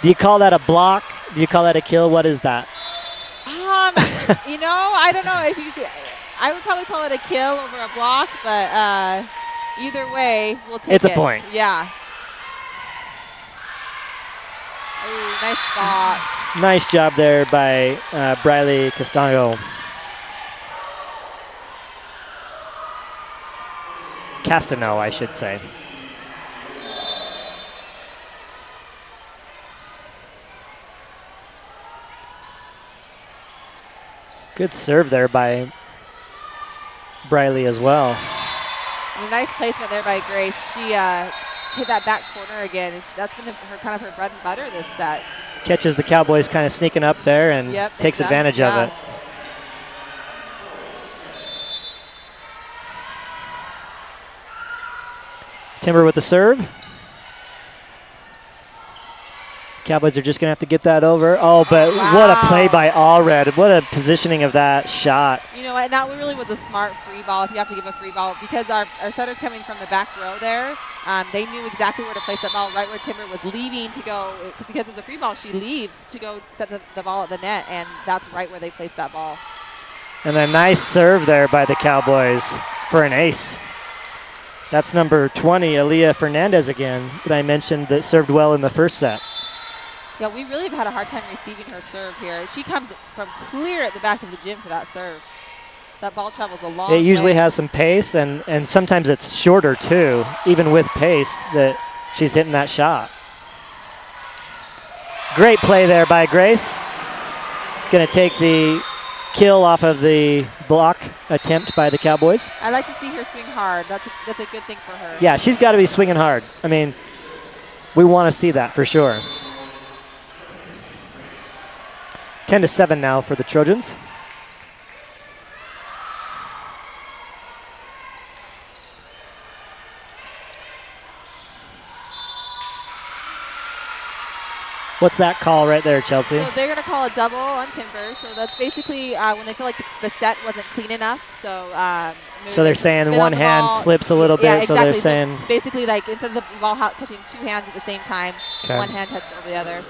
Do you call that a block? Do you call that a kill? What is that? I don't know if you could. I would probably call it a kill over a block, but either way, we'll take it. It's a point. Yeah. Ooh, nice spot. Nice job there by Briley Castano. Castano, I should say. Good serve there by Briley as well. And a nice placement there by Grace. She hit that back corner again, and that's been her bread and butter this set. Catches the Cowboys kind of sneaking up there and takes advantage of it. Timber with the serve. Cowboys are just going to have to get that over. Oh, but what a play by Allred. What a positioning of that shot. You know what, that really was a smart free ball, if you have to give a free ball, because our setter's coming from the back row there. They knew exactly where to place that ball, right where Timber was leaving to go. Because it's a free ball, she leaves to go set the ball at the net, and that's right where they placed that ball. And a nice serve there by the Cowboys for an ace. That's number 20, Aaliyah Fernandez again, that I mentioned that served well in the first set. Yeah, we really have had a hard time receiving her serve here. She comes from clear at the back of the gym for that serve. That ball travels a long way. It usually has some pace, and sometimes it's shorter too, even with pace, that she's hitting that shot. Great play there by Grace. Going to take the kill off of the block attempt by the Cowboys. I like to see her swing hard. That's a good thing for her. Yeah, she's got to be swinging hard. I mean, we want to see that for sure. 10-7 now for the Trojans. What's that call right there, Chelsea? So they're going to call a double on Timber. So that's basically when they feel like the set wasn't clean enough. So they're saying one hand slips a little bit. Yeah, exactly. So they're saying basically, like, instead of the ball touching two hands at the same time, one hand touched over the other.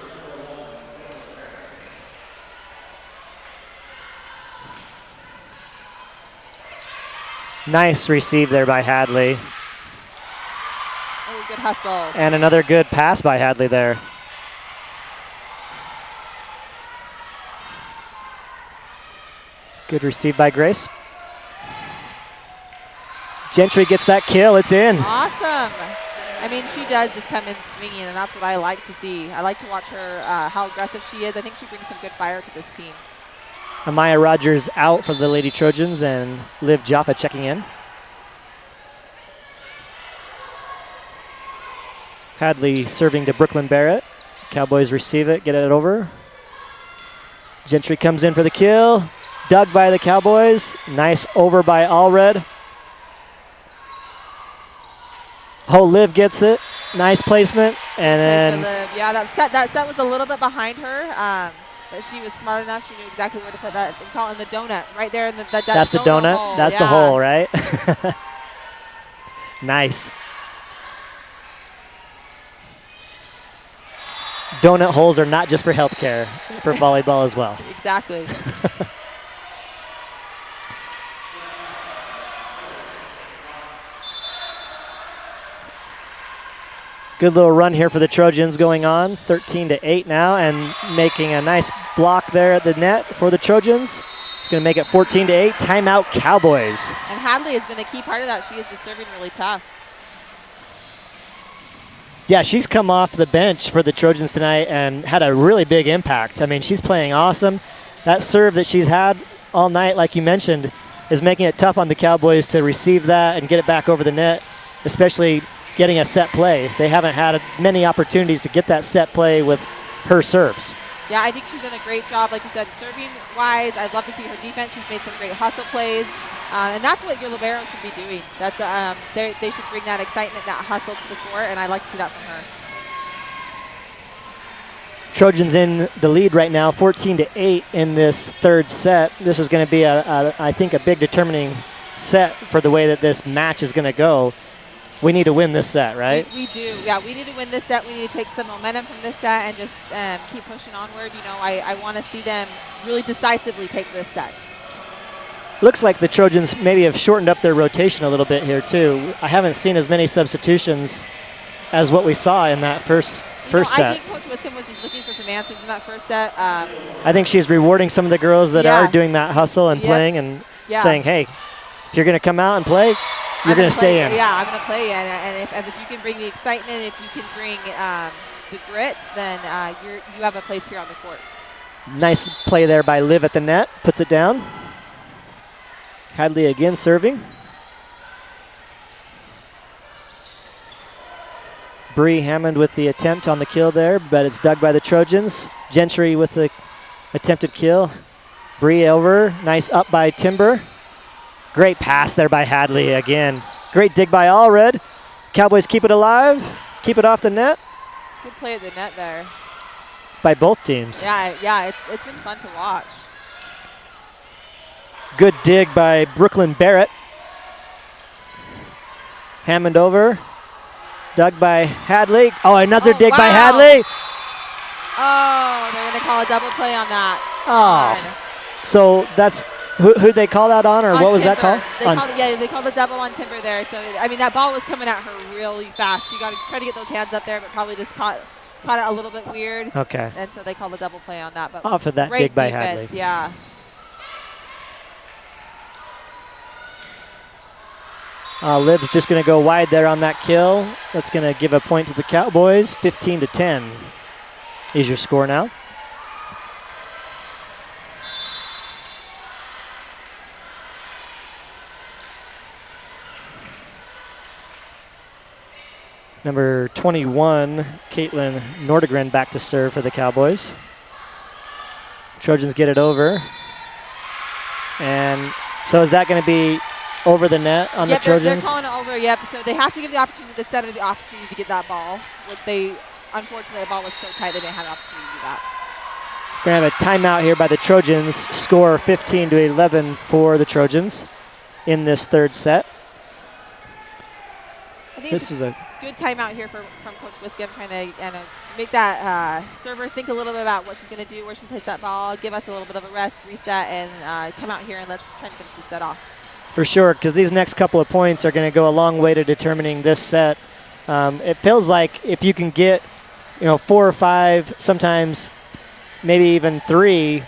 Nice receive there by Hadley. Oh, good hustle. And another good pass by Hadley there. Good receive by Grace. Gentry gets that kill. It's in. Awesome. I mean, she does just come in swinging, and that's what I like to see. I like to watch her, how aggressive she is. I think she brings some good fire to this team. Amaya Rogers out for the Lady Trojans, and Liv Jaffa checking in. Hadley serving to Brooklyn Barrett. Cowboys receive it, get it over. Gentry comes in for the kill. Dug by the Cowboys. Nice over by Allred. Oh, Liv gets it. Nice placement. And then yeah, that set was a little bit behind her. But she was smart enough. She knew exactly where to put that. They call it in the donut, right there in the that's the donut. hole. That's the hole, right? Nice. Donut holes are not just for healthcare, for volleyball as well. Exactly. Good little run here for the Trojans going on, 13-8 now, and making a nice block there at the net for the Trojans. It's going to make it 14-8. Timeout, Cowboys. And Hadley has been a key part of that. She is just serving really tough. Yeah, she's come off the bench for the Trojans tonight and had a really big impact. I mean, she's playing awesome. That serve that she's had all night, like you mentioned, is making it tough on the Cowboys to receive that and get it back over the net, especially getting a set play. They haven't had many opportunities to get that set play with her serves. Yeah, I think she's done a great job, like you said, serving-wise. I'd love to see her defense. She's made some great hustle plays. And that's what your libero should be doing. That's they should bring that excitement, that hustle to the court, and I like to see that from her. Trojans in the lead right now, 14-8 in this third set. This is going to be, I think, a big determining set for the way that this match is going to go. We need to win this set, right? We do. Yeah, we need to win this set. We need to take some momentum from this set and just keep pushing onward. You know, I want to see them really decisively take this set. Looks like the Trojans maybe have shortened up their rotation a little bit here, too. I haven't seen as many substitutions as what we saw in that first set. I think Coach Wiscombe was just looking for some answers in that first set. I think she's rewarding some of the girls that are doing that hustle and playing and saying, hey, if you're going to come out and play, you're going to stay in. Yeah, I'm going to play in. And if you can bring the excitement, if you can bring the grit, then you have a place here on the court. Nice play there by Liv at the net. Puts it down. Hadley again serving. Bree Hammond with the attempt on the kill there, but it's dug by the Trojans. Gentry with the attempted kill. Bree over. Nice up by Timber. Great pass there by Hadley again. Great dig by Allred. Cowboys keep it alive. Keep it off the net. Good play at the net there. By both teams. Yeah, it's been fun to watch. Good dig by Brooklyn Barrett. Hammond over. Dug by Hadley. Oh, another dig by Hadley. Oh, they're going to call a double play on that. Oh. So that's, who'd they call that on, or what was that called? They called a double on Timber there. So, I mean, that ball was coming at her really fast. She got to try to get those hands up there, but probably just caught it a little bit weird. Okay. And so they called a double play on that. But off of that dig by Hadley. Yeah. Liv's just going to go wide there on that kill. That's going to give a point to the Cowboys. 15-10 is your score now. Number 21, Caitlin Nordegren back to serve for the Cowboys. Trojans get it over. And so is that going to be over the net on the Trojans? They're calling it over, yep. So they have to give the opportunity to set the opportunity to get that ball, which unfortunately, the ball was so tight they didn't have an opportunity to do that. We're going to have a timeout here by the Trojans. Score 15-11 for the Trojans in this third set. I think this is a good timeout here from Coach Wiscombe, trying to make that server think a little bit about what she's going to do, where she plays that ball, give us a little bit of a rest, reset, and come out here and let's try to finish the set off. For sure, because these next couple of points are going to go a long way to determining this set. It feels like if you can get, 4 or 5, sometimes maybe even 3,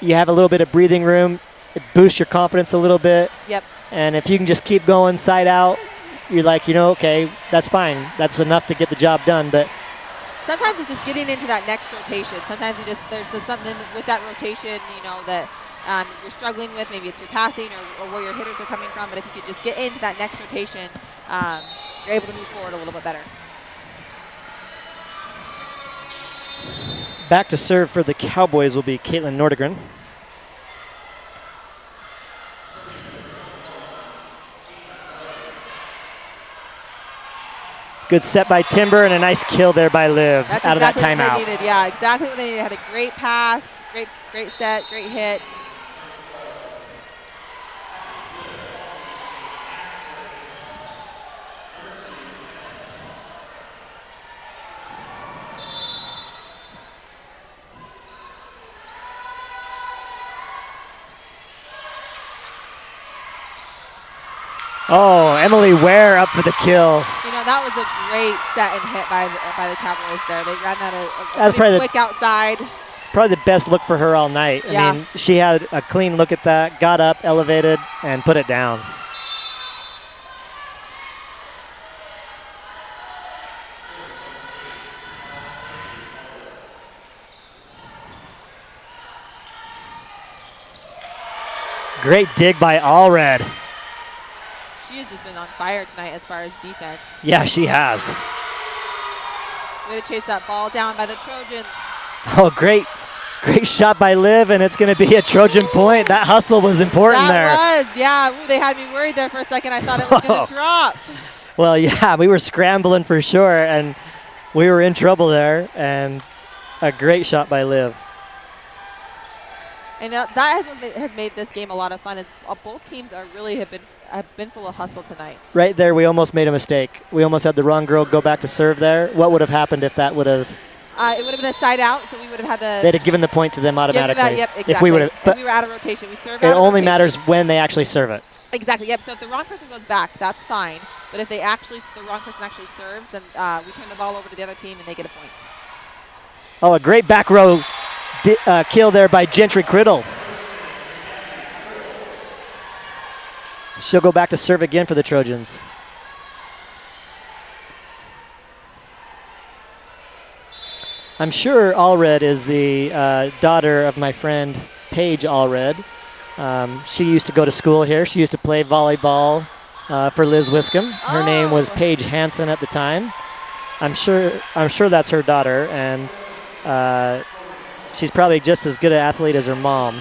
you have a little bit of breathing room. It boosts your confidence a little bit. Yep. And if you can just keep going side out, you're like, okay, that's fine. That's enough to get the job done. But sometimes it's just getting into that next rotation. Sometimes there's something with that rotation, that you're struggling with. Maybe it's your passing or where your hitters are coming from. But if you could just get into that next rotation, you're able to move forward a little bit better. Back to serve for the Cowboys will be Caitlin Nordegren. Good set by Timber and a nice kill there by Liv out of that timeout. What they needed. Yeah, exactly what they needed. Had a great pass, great set, great hit. Oh, Emily Ware up for the kill. You know, that was a great set and hit by the Cowboys there. They ran that That's probably quick outside. Probably the best look for her all night. Yeah. I mean, she had a clean look at that, got up, elevated, and put it down. Great dig by Allred. She has just been on fire tonight as far as defense. Yeah, she has. Way to chase that ball down by the Trojans. Oh, great shot by Liv, and it's going to be a Trojan point. That hustle was important there. That was, yeah. Ooh, they had me worried there for a second. I thought it was going to drop. Well, yeah, we were scrambling for sure, and we were in trouble there, and a great shot by Liv. And that has made this game a lot of fun. Is both teams have been full of hustle tonight. Right there, we almost made a mistake. We almost had the wrong girl go back to serve there. What would have happened if that would have? It would have been a side out, so we would have had the. They'd have given the point to them automatically. Yep, exactly. If we would have, but we were out of rotation. We served. It only matters when they actually serve it. Exactly. Yep. So if the wrong person goes back, that's fine. But if the wrong person actually serves, then we turn the ball over to the other team and they get a point. Oh, a great back row kill there by Gentry Criddle. She'll go back to serve again for the Trojans. I'm sure Allred is the daughter of my friend Paige Allred. She used to go to school here. She used to play volleyball for Liz Wiscombe. Her name was Paige Hansen at the time. I'm sure that's her daughter, and she's probably just as good an athlete as her mom.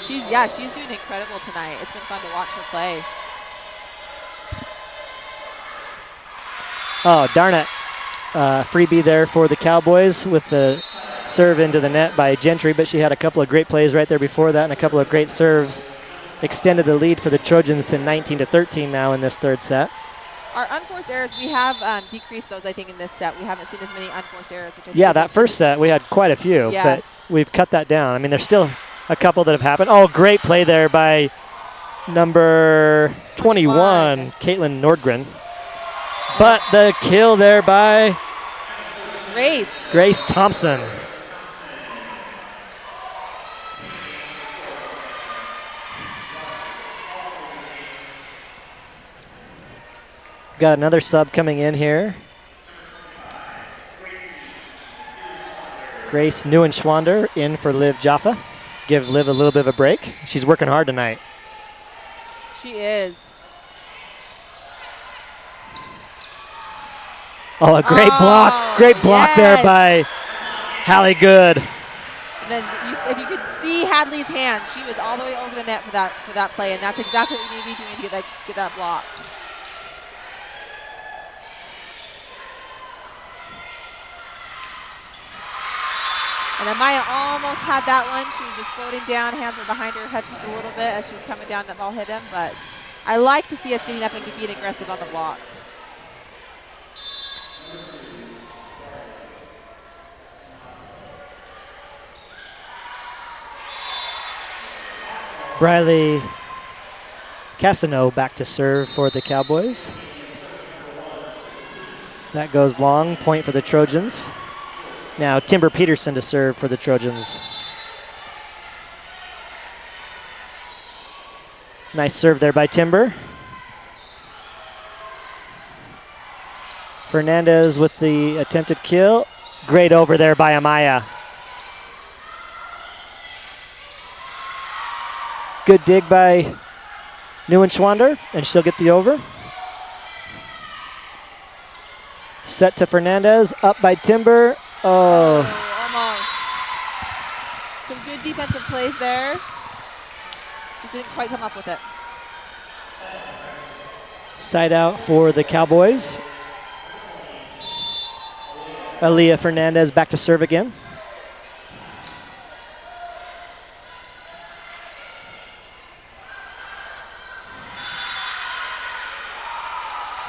She's doing incredible tonight. It's been fun to watch her play. Oh, darn it. Freebie there for the Cowboys with the serve into the net by Gentry, but she had a couple of great plays right there before that and a couple of great serves. Extended the lead for the Trojans to 19-13 now in this third set. Our unforced errors, we have decreased those, I think, in this set. We haven't seen as many unforced errors. Which that first set, we had quite a few, but we've cut that down. I mean, there's still a couple that have happened. Oh, great play there by number 21, Caitlin Nordgren. But the kill there by Grace Thompson. Got another sub coming in here. Grace Neuenschwander in for Liv Jaffa. Give Liv a little bit of a break. She's working hard tonight. She is. Oh, a great block. Great block there by Hallie Good. And then if you could see Hadley's hand, she was all the way over the net for that play, and that's exactly what we need to be doing to get that block. And Amaya almost had that one. She was just floating down, hands were behind her head just a little bit as she was coming down. That ball hit him, but I like to see us getting up and being aggressive on the block. Briley Cassano back to serve for the Cowboys. That goes long, point for the Trojans. Now Timber Peterson to serve for the Trojans. Nice serve there by Timber. Fernandez with the attempted kill. Great over there by Amaya. Good dig by Neuenschwander, and she'll get the over. Set to Fernandez, up by Timber. Oh. Almost. Some good defensive plays there. Just didn't quite come up with it. Side out for the Cowboys. Aaliyah Fernandez back to serve again.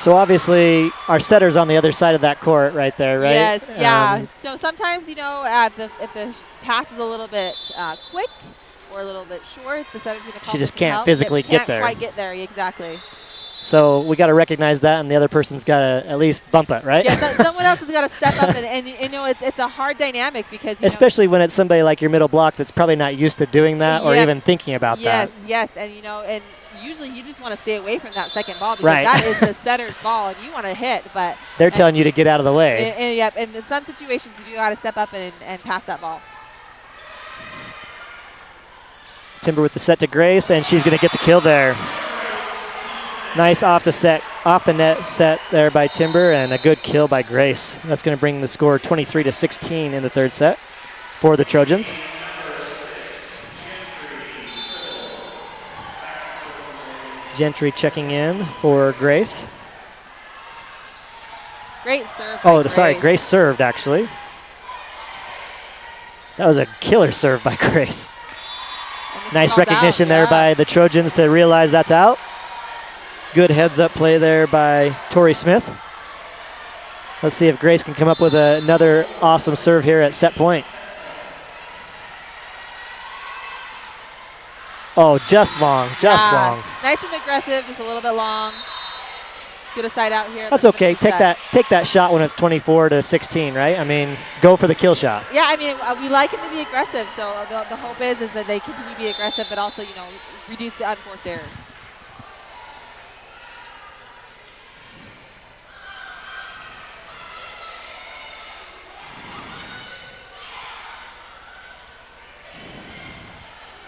So obviously our setter's on the other side of that court right there, right? Yes, yeah. So sometimes, if the pass is a little bit quick or a little bit short, the setter's going to call. She just can't physically get there. Can't quite get there, exactly. So we got to recognize that, and the other person's got to at least bump it, right? Yeah, someone else has got to step up, and you know, it's a hard dynamic because especially when it's somebody like your middle block that's probably not used to doing that or even thinking about that. Yes, and you know, and usually you just want to stay away from that second ball because that is the setter's ball, and you want to hit, but they're telling you to get out of the way. And in some situations you do got to step up and pass that ball. Timber with the set to Grace, and she's going to get the kill there. Nice off the net set there by Timber, and a good kill by Grace. That's going to bring the score 23-16 in the third set for the Trojans. Gentry checking in for Grace. Great serve. Grace served actually. That was a killer serve by Grace. Nice recognition there by the Trojans to realize that's out. Good heads-up play there by Tori Smith. Let's see if Grace can come up with another awesome serve here at set point. Oh, just long. Nice and aggressive, just a little bit long. Get a side out here. That's okay. Take that shot when it's 24-16, right? I mean, go for the kill shot. Yeah, I mean, we like them to be aggressive. So the hope is that they continue to be aggressive, but also, you know, reduce the unforced errors.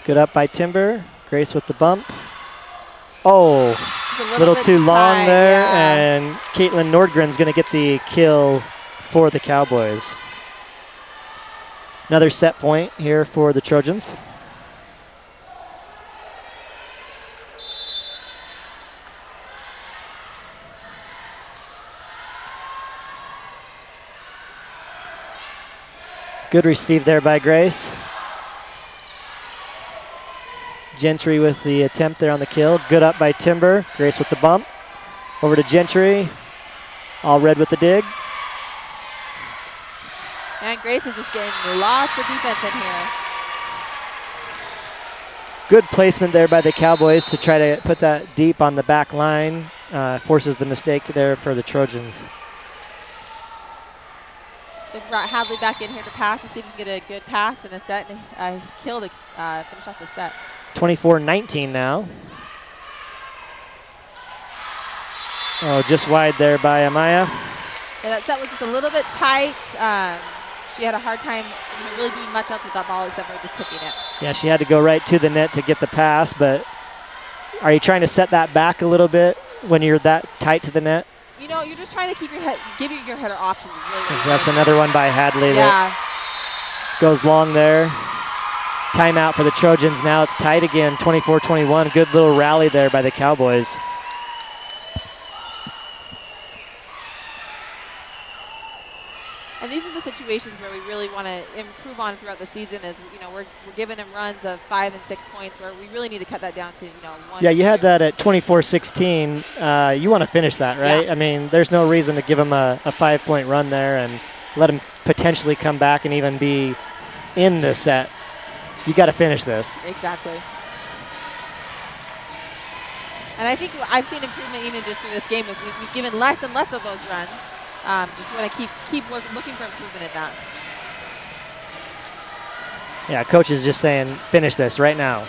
Good up by Timber. Grace with the bump. Oh, a little too long there, and Caitlin Nordgren's going to get the kill for the Cowboys. Another set point here for the Trojans. Good receive there by Grace. Gentry with the attempt there on the kill. Good up by Timber. Grace with the bump. Over to Gentry. All red with the dig. And Grace is just getting lots of defense in here. Good placement there by the Cowboys to try to put that deep on the back line. Forces the mistake there for the Trojans. They brought Hadley back in here to pass to see if we can get a good pass and a set and a kill to finish off the set. 24-19 now. Oh, just wide there by Amaya. Yeah, that set was just a little bit tight. She had a hard time really doing much else with that ball except for just tipping it. Yeah, she had to go right to the net to get the pass, but are you trying to set that back a little bit when you're that tight to the net? You know, you're just trying to keep your head, give your header options. Really, so that's another one by Hadley that goes long there. Timeout for the Trojans. Now it's tight again, 24-21. Good little rally there by the Cowboys. And these are the situations where we really want to improve on throughout the season. Is we're giving them runs of 5 and 6 points where we really need to cut that down to 1. Yeah, you had that at 24-16. You want to finish that, right? Yeah. I mean, there's no reason to give them a 5-point run there and let them potentially come back and even be in the set. You got to finish this. Exactly. And I think I've seen improvement even just through this game. We've given less and less of those runs. Just want to keep looking for improvement in that. Yeah, coach is just saying, finish this right now.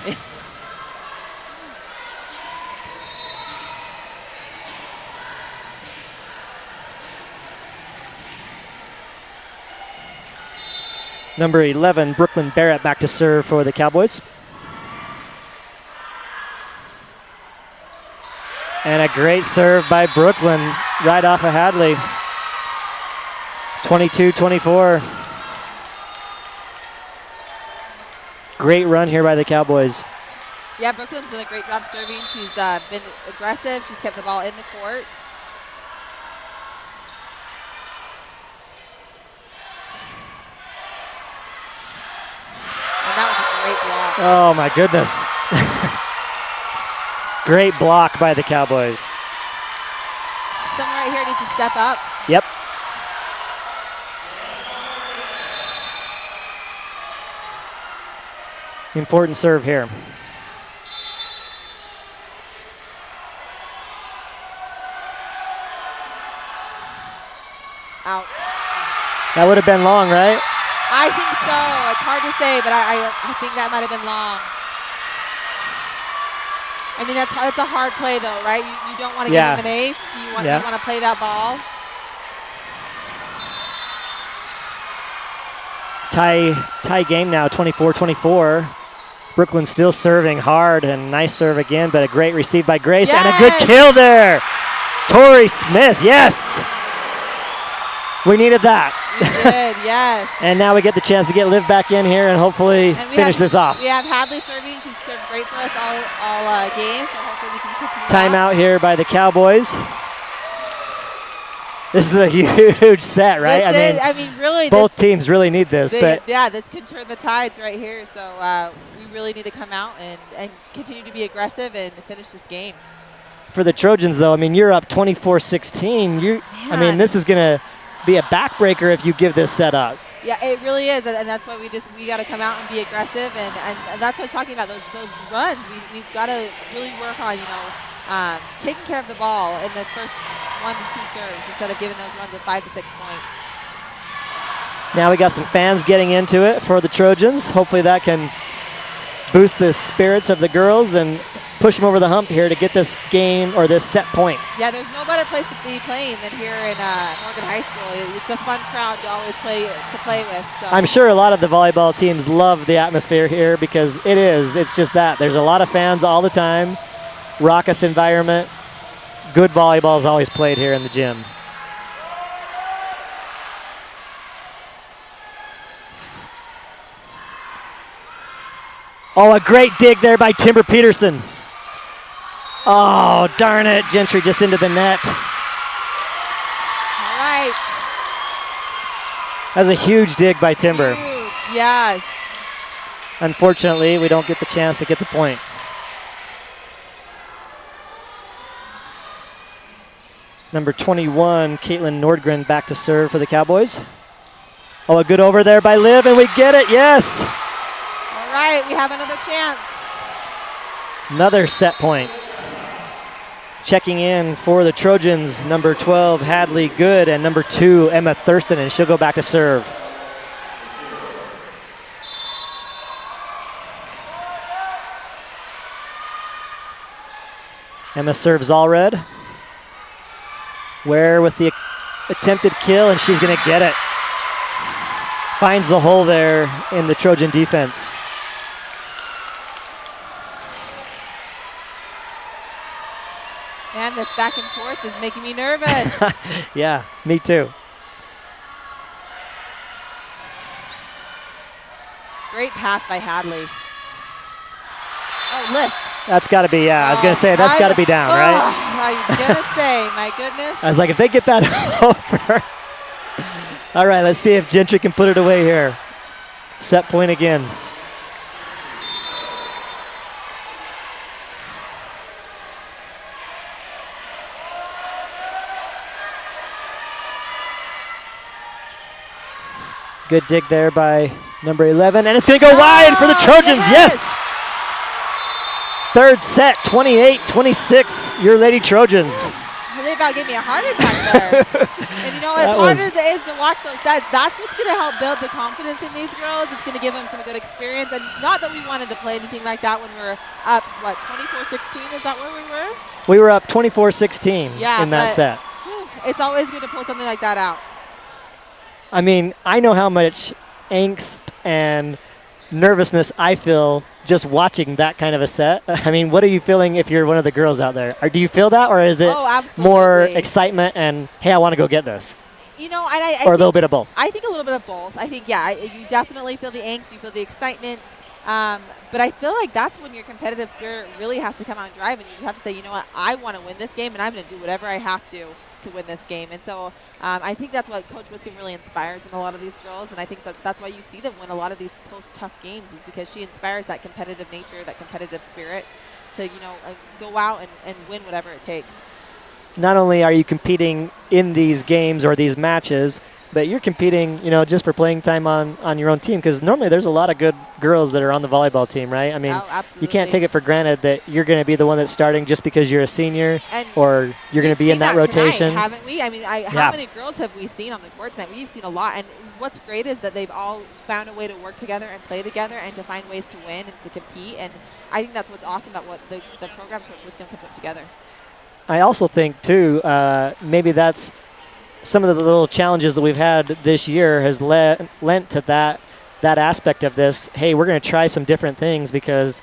Number 11, Brooklyn Barrett back to serve for the Cowboys. And a great serve by Brooklyn right off of Hadley. 22-24. Great run here by the Cowboys. Yeah, Brooklyn's done a great job serving. She's been aggressive. She's kept the ball in the court. And that was a great block. Oh, my goodness. Great block by the Cowboys. Someone right here needs to step up. Yep. Important serve here. Out. That would have been long, right? I think so. It's hard to say, but I think that might have been long. I mean, that's a hard play, though, right? You don't want to give him an ace. You want to play that ball. Tie game now, 24-24. Brooklyn still serving hard, and nice serve again, but a great receive by Grace, and a good kill there. Tori Smith, yes. We needed that. We did, yes. And now we get the chance to get Liv back in here and hopefully finish this off. We have Hadley serving. She's served great for us all game, so hopefully we can continue. Timeout here by the Cowboys. This is a huge set, right? I mean, really, both teams really need this. This could turn the tides right here. So we really need to come out and continue to be aggressive and finish this game. For the Trojans, though, I mean, you're up 24-16. I mean, this is going to be a backbreaker if you give this set up. Yeah, it really is, and that's why we got to come out and be aggressive, and that's what I was talking about. Those runs, we've got to really work on, taking care of the ball in the first 1 to 2 serves instead of giving those runs of 5 to 6 points. Now we got some fans getting into it for the Trojans. Hopefully that can boost the spirits of the girls and push them over the hump here to get this game or this set point. Yeah, there's no better place to be playing than here in Morgan High School. It's a fun crowd to always play with. So. I'm sure a lot of the volleyball teams love the atmosphere here because it's just that. There's a lot of fans all the time, raucous environment. Good volleyball is always played here in the gym. Oh, a great dig there by Timber Peterson. Oh, darn it. Gentry just into the net. All right. That was a huge dig by Timber. Huge, yes. Unfortunately, we don't get the chance to get the point. Number 21, Caitlin Nordgren back to serve for the Cowboys. Oh, a good over there by Liv, and we get it, yes. All right, we have another chance. Another set point. Checking in for the Trojans, number 12, Hadley Good, and number 2, Emma Thurston, and she'll go back to serve. Emma serves all red. Ware with the attempted kill, and she's going to get it. Finds the hole there in the Trojan defense. Man, this back and forth is making me nervous. Yeah, me too. Great pass by Hadley. Oh, lift. That's got to be, I was going to say, that's got to be down, right? I was going to say, my goodness. I was like, if they get that over. All right, let's see if Gentry can put it away here. Set point again. Good dig there by number 11, and it's going to go wide for the Trojans. Yes! Third set, 28-26, your Lady Trojans. They about gave me a heart attack there. And as hard as it is to watch those sets, that's what's going to help build the confidence in these girls. It's going to give them some good experience. And not that we wanted to play anything like that when we were up, 24-16? Is that where we were? We were up 24-16 in that set. It's always good to pull something like that out. I mean, I know how much angst and nervousness I feel just watching that kind of a set. I mean, what are you feeling if you're one of the girls out there? Or do you feel that, or is it more excitement and, hey, I want to go get this? Or a little bit of both? I think a little bit of both. I think, you definitely feel the angst, you feel the excitement. But I feel like that's when your competitive spirit really has to come out and drive, and you just have to say, you know what, I want to win this game, and I'm going to do whatever I have to win this game. And so I think that's what Coach Wiskin really inspires in a lot of these girls, and I think that's why you see them win a lot of these close, tough games, is because she inspires that competitive nature, that competitive spirit to, go out and win whatever it takes. Not only are you competing in these games or these matches, but you're competing, just for playing time on your own team, because normally there's a lot of good girls that are on the volleyball team, right? I mean, you can't take it for granted that you're going to be the one that's starting just because you're a senior or you're going to be in that rotation. Tonight, haven't we? I mean, how many girls have we seen on the court tonight? We've seen a lot, and what's great is that they've all found a way to work together and play together and to find ways to win and to compete, and I think that's what's awesome about what the program coach was going to put together. I also think, too, maybe that's some of the little challenges that we've had this year has lent to that aspect of this. Hey, we're going to try some different things because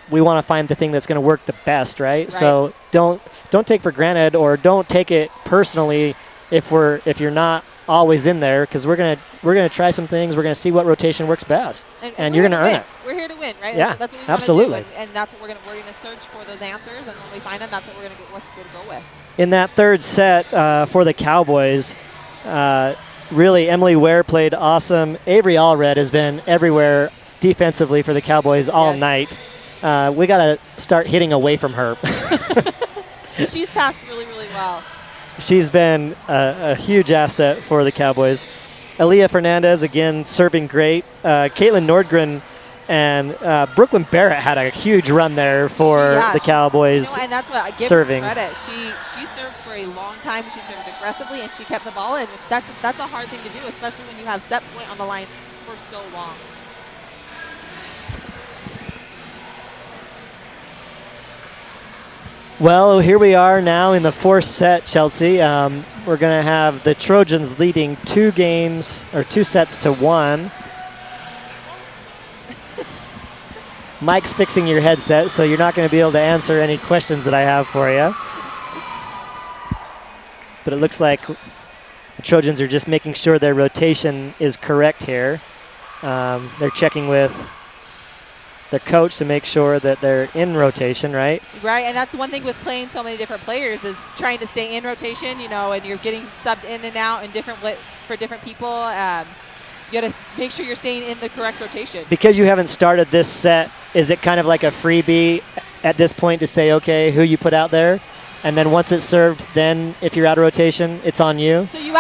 we want to find the thing that's going to work the best, right? So don't take for granted, or don't take it personally if you're not always in there, because we're gonna try some things. We're gonna see what rotation works best, and you're gonna earn it. We're here to win, right? Yeah, that's what we absolutely. Do, and that's what we're gonna search for those answers, and when we find them, that's what we're gonna get. What's good to go with. In that third set for the Cowboys, really Emily Ware played awesome. Avery Allred has been everywhere defensively for the Cowboys all night. We gotta start hitting away from her. She's passed really, really well. She's been a huge asset for the Cowboys. Aaliyah Fernandez, again, serving great. Caitlin Nordgren and Brooklyn Barrett had a huge run there for the Cowboys. And that's what I give serving. her credit. She served for a long time. She served aggressively, and she kept the ball in, which that's a hard thing to do, especially when you have set point on the line for so long. Well, here we are now in the fourth set, Chelsea. We're going to have the Trojans leading 2 sets to 1. Mike's fixing your headset, so you're not going to be able to answer any questions that I have for you. But it looks like the Trojans are just making sure their rotation is correct here. They're checking with the coach to make sure that they're in rotation, right? Right, and that's one thing with playing so many different players is trying to stay in rotation, and you're getting subbed in and out in for different people. You got to make sure you're staying in the correct rotation. Because you haven't started this set, is it kind of like a freebie at this point to say, okay, who you put out there? And then once it's served, then if you're out of rotation, it's on you? So you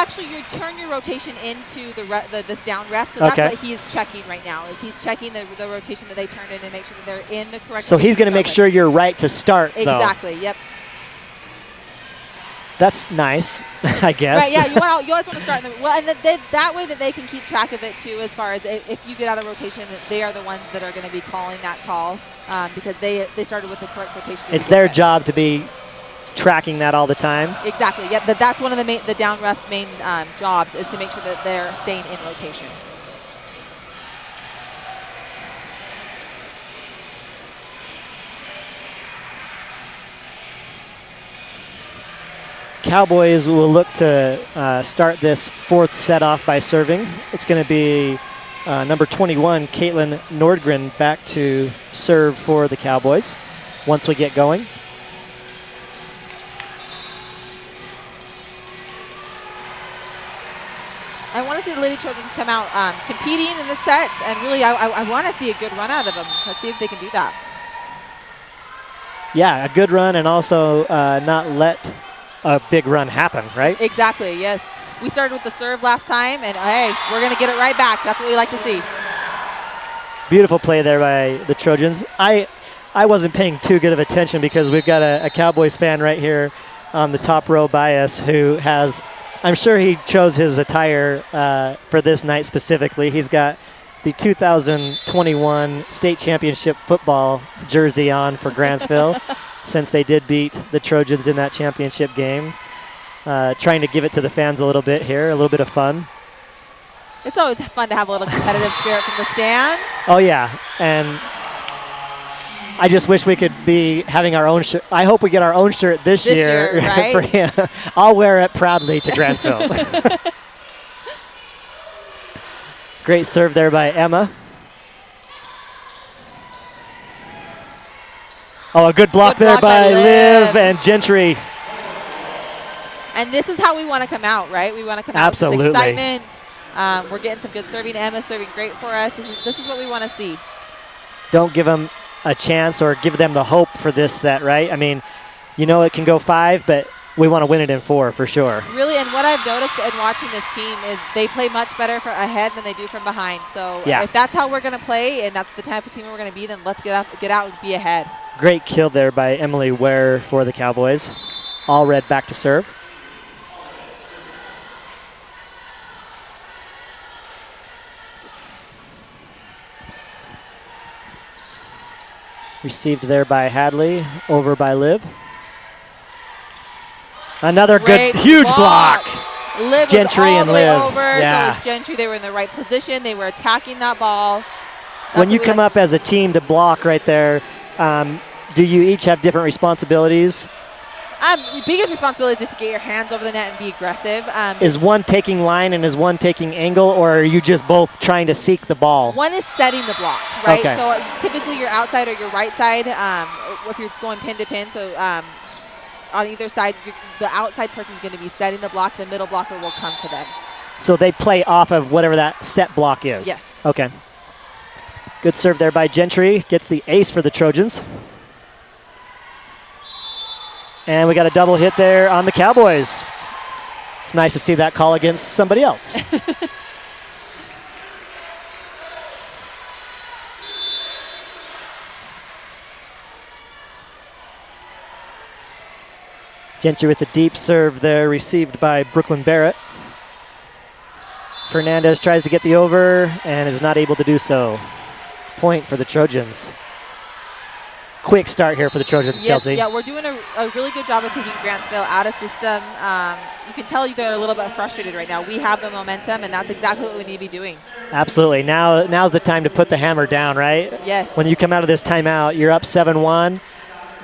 turn your rotation into this down ref. So that's what he's checking right now. Is he's checking the rotation that they turned in and make sure that they're in the correct. So he's going to make sure you're right to start. Exactly. Though. Yep. That's nice, I guess. Right. Yeah. You always want to start in the well, and that way that they can keep track of it too. As far as if you get out of rotation, they are the ones that are going to be calling that call because they started with the correct rotation. It's their job to be tracking that all the time. Exactly. Yep. But that's one of the down ref's main jobs is to make sure that they're staying in rotation. Cowboys will look to start this fourth set off by serving. It's going to be number 21, Caitlin Nordgren, back to serve for the Cowboys once we get going. I want to see the Lady Trojans come out competing in the sets, and really I want to see a good run out of them. Let's see if they can do that. Yeah, a good run, and also not let a big run happen, right? Exactly, yes. We started with the serve last time, and hey, we're going to get it right back. That's what we like to see. Beautiful play there by the Trojans. I wasn't paying too good of attention because we've got a Cowboys fan right here on the top row by us who has, I'm sure he chose his attire for this night specifically. He's got the 2021 state championship football jersey on for Grantsville since they did beat the Trojans in that championship game. Trying to give it to the fans a little bit here, a little bit of fun. It's always fun to have a little competitive spirit from the stands. Oh, yeah. And I just wish we could be having our own shirt. I hope we get our own shirt this year right? for him. I'll wear it proudly to Grantsville. Great serve there by Emma. Oh, a good block there by Liv and Gentry. And this is how we want to come out, right? We want to come out with excitement. We're getting some good serving. Emma's serving great for us. This is what we want to see. Don't give them a chance or give them the hope for this set, right? I mean, it can go 5, but we want to win it in 4 for sure. Really, and what I've noticed in watching this team is they play much better from ahead than they do from behind. So if that's how we're going to play and that's the type of team we're going to be, then let's get out and be ahead. Great kill there by Emily Ware for the Cowboys. Allred back to serve. Received there by Hadley, over by Liv. Another Great good, huge block. Liv Gentry was all and the way Liv. over. Yeah. So with Gentry, they were in the right position. They were attacking that ball. When you come up as a team to block right there, do you each have different responsibilities? The biggest responsibility is just to get your hands over the net and be aggressive. Is one taking line and is one taking angle, or are you just both trying to seek the ball? One is setting the block, right? Okay. So typically your outside or your right side, if you're going pin to pin, so on either side, the outside person is going to be setting the block. The middle blocker will come to them. So they play off of whatever that set block is? Yes. Okay. Good serve there by Gentry. Gets the ace for the Trojans. And we got a double hit there on the Cowboys. It's nice to see that call against somebody else. Gentry with the deep serve there, received by Brooklyn Barrett. Fernandez tries to get the over and is not able to do so. Point for the Trojans. Quick start here for the Trojans, yes, Chelsea. Yeah, we're doing a really good job of taking Grantsville out of system. You can tell they're a little bit frustrated right now. We have the momentum, and that's exactly what we need to be doing. Absolutely. Now's the time to put the hammer down, right? Yes. When you come out of this timeout, you're up 7-1.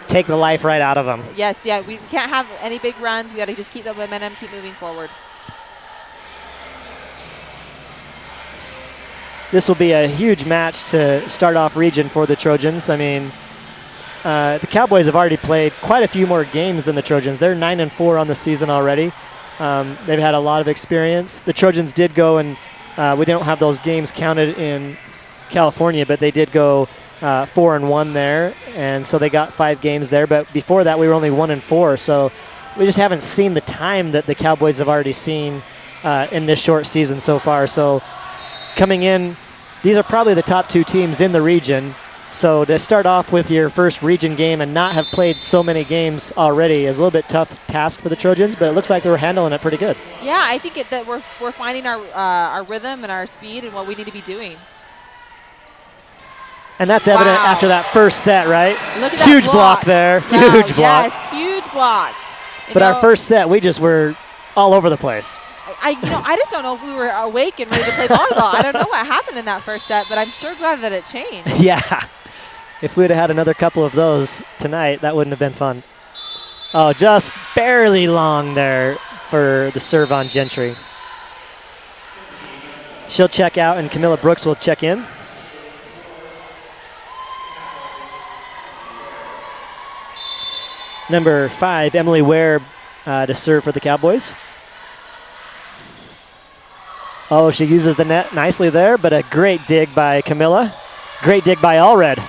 Take the life right out of them. Yes, yeah. We can't have any big runs. We got to just keep the momentum, keep moving forward. This will be a huge match to start off region for the Trojans. I mean, the Cowboys have already played quite a few more games than the Trojans. They're 9-4 on the season already. They've had a lot of experience. The Trojans did go and we don't have those games counted in California, but they did go 4-1 there, and so they got 5 games there. But before that, we were only 1-4. So we just haven't seen the time that the Cowboys have already seen in this short season so far. So coming in, these are probably the top 2 teams in the region. So to start off with your first region game and not have played so many games already is a little bit tough task for the Trojans, but it looks like they're handling it pretty good. Yeah, I think that we're finding our rhythm and our speed and what we need to be doing. And that's evident after that first set, right? Look at that huge block there, wow, huge block. Yes, huge block. But our first set, we just were all over the place. I just don't know if we were awake and ready to play volleyball. I don't know what happened in that first set, but I'm sure glad that it changed. Yeah. If we'd have had another couple of those tonight, that wouldn't have been fun. Oh, just barely long there for the serve on Gentry. She'll check out, and Camilla Brooks will check in. Number 5, Emily Ware to serve for the Cowboys. Oh, she uses the net nicely there, but a great dig by Camilla. Great dig by Allred.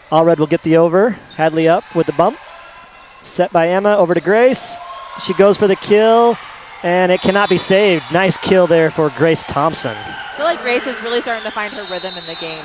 Allred will get the over. Hadley up with the bump. Set by Emma, over to Grace. She goes for the kill, and it cannot be saved. Nice kill there for Grace Thompson. I feel like Grace is really starting to find her rhythm in the game,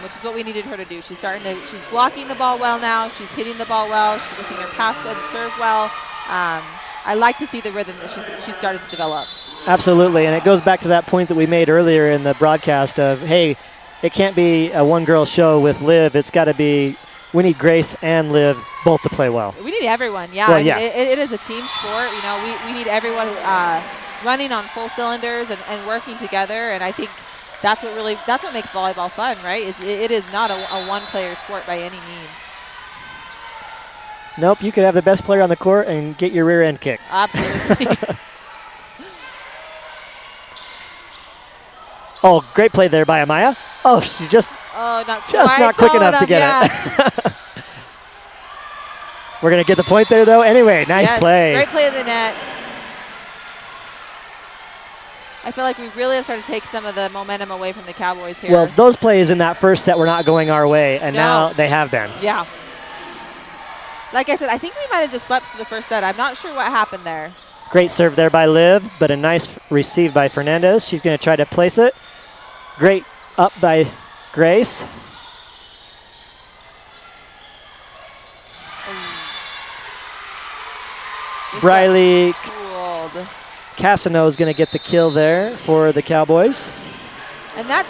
which is what we needed her to do. She's she's blocking the ball well now. She's hitting the ball well. We're seeing her pass and serve well. I like to see the rhythm that she's started to develop. Absolutely, and it goes back to that point that we made earlier in the broadcast of, hey, it can't be a one-girl show with Liv. It's got to be, we need Grace and Liv both to play well. We need everyone, yeah. Well, I mean, yeah. it is a team sport. You know, we need everyone running on full cylinders and working together, and I think that's what makes volleyball fun, right? It is not a one-player sport by any means. Nope, you could have the best player on the court and get your rear end kicked. Absolutely. Oh, great play there by Amaya. Oh, she's just not quick enough to get it. We're going to get the point there, though. Anyway, nice play. Great play of the net. I feel like we really have started to take some of the momentum away from the Cowboys here. Well, those plays in that first set were not going our way, and now they have been. Yeah. Like I said, I think we might have just slept for the first set. I'm not sure what happened there. Great serve there by Liv, but a nice receive by Fernandez. She's going to try to place it. Great up by Grace. Briley Cassano is going to get the kill there for the Cowboys. And that's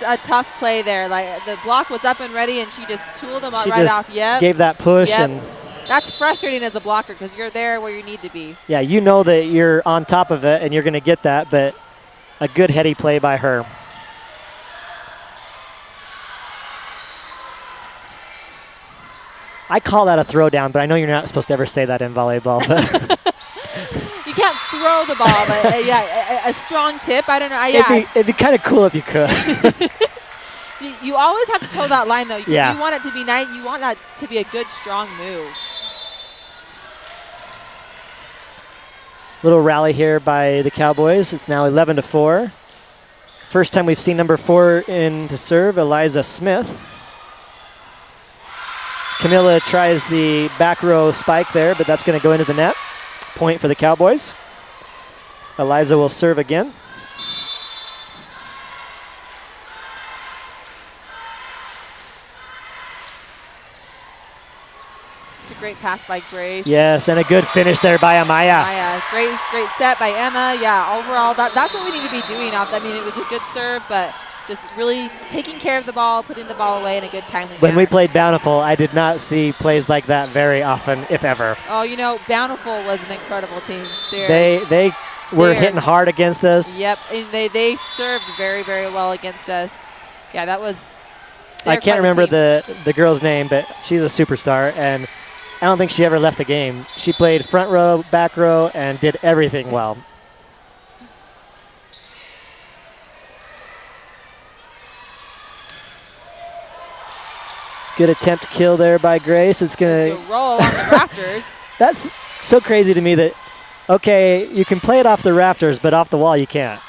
a tough play there. Like the block was up and ready, and she just tooled them She right just off. Yep. gave that push. Yep. And that's frustrating as a blocker because you're there where you need to be. yeah, you know that you're on top of it and you're going to get that, but a good heady play by her. I call that a throwdown, but I know you're not supposed to ever say that in volleyball. You can't throw the ball, but yeah, a strong tip. I don't know. Yeah. It'd be kind of cool if you could. You always have to toe that line, though. Yeah. You want it to be nice. You want that to be a good, strong move. Little rally here by the Cowboys. It's now 11-4. First time we've seen number 4 in to serve, Eliza Smith. Camilla tries the back row spike there, but that's going to go into the net. Point for the Cowboys. Eliza will serve again. It's a great pass by Grace. Yes, and a good finish there by Amaya. Great set by Emma. Yeah, overall, that's what we need to be doing. I mean, it was a good serve, but just really taking care of the ball, putting the ball away in a good timely When manner. we played Bountiful, I did not see plays like that very often, if ever. Oh, you know, Bountiful was an incredible team. They were hitting hard against us. Yep, and they served very, very well against us. Yeah, that was. I can't remember the girl's name, but she's a superstar, and I don't think she ever left the game. She played front row, back row, and did everything well. Good attempt to kill there by Grace. It's going to roll along the rafters. That's so crazy to me that, okay, you can play it off the rafters, but off the wall you can't.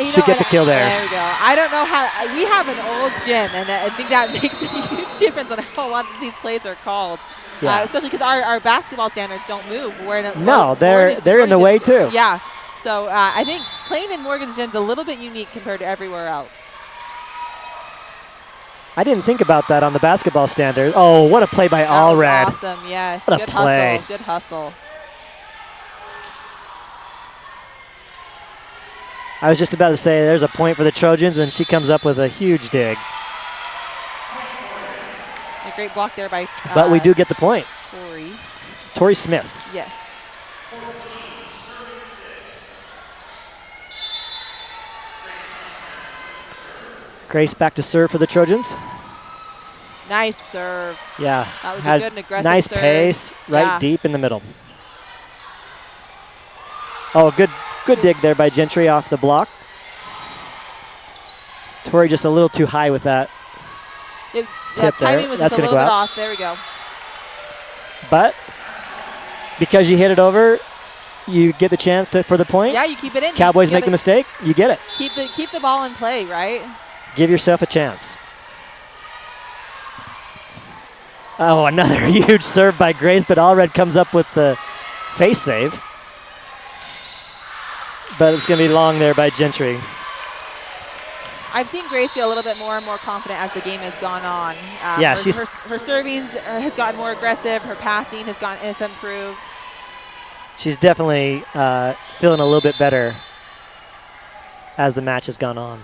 Should get the kill there. There we go. I don't know how. We have an old gym, and I think that makes a huge difference on how a lot of these plays are called. Yeah. Especially because our basketball standards don't move. They're in the way too. Yeah. So I think playing in Morgan's gym is a little bit unique compared to everywhere else. I didn't think about that on the basketball standard. Oh, what a play by Allred. Awesome, yes. What a play. Hustle. Good hustle. I was just about to say there's a point for the Trojans, and she comes up with a huge dig. A great block there by but we do get the point. Tori Smith. Yes. Grace back to serve for the Trojans. Nice serve. Yeah. That was a good and aggressive nice serve. Pace, right deep in the middle. Oh, good dig there by Gentry off the block. Tori just a little too high with that tip there. Timing was That's just a going to little go bit out. off. There we go. But because you hit it over, you get the chance for the point. Yeah, you keep it in. Cowboys make the mistake, you get it. Keep the ball in play, right? Give yourself a chance. Oh, another huge serve by Grace, but Allred comes up with the face save. But it's going to be long there by Gentry. I've seen Grace get a little bit more and more confident as the game has gone on. Her serving has gotten more aggressive. Her passing it's improved. She's definitely feeling a little bit better as the match has gone on.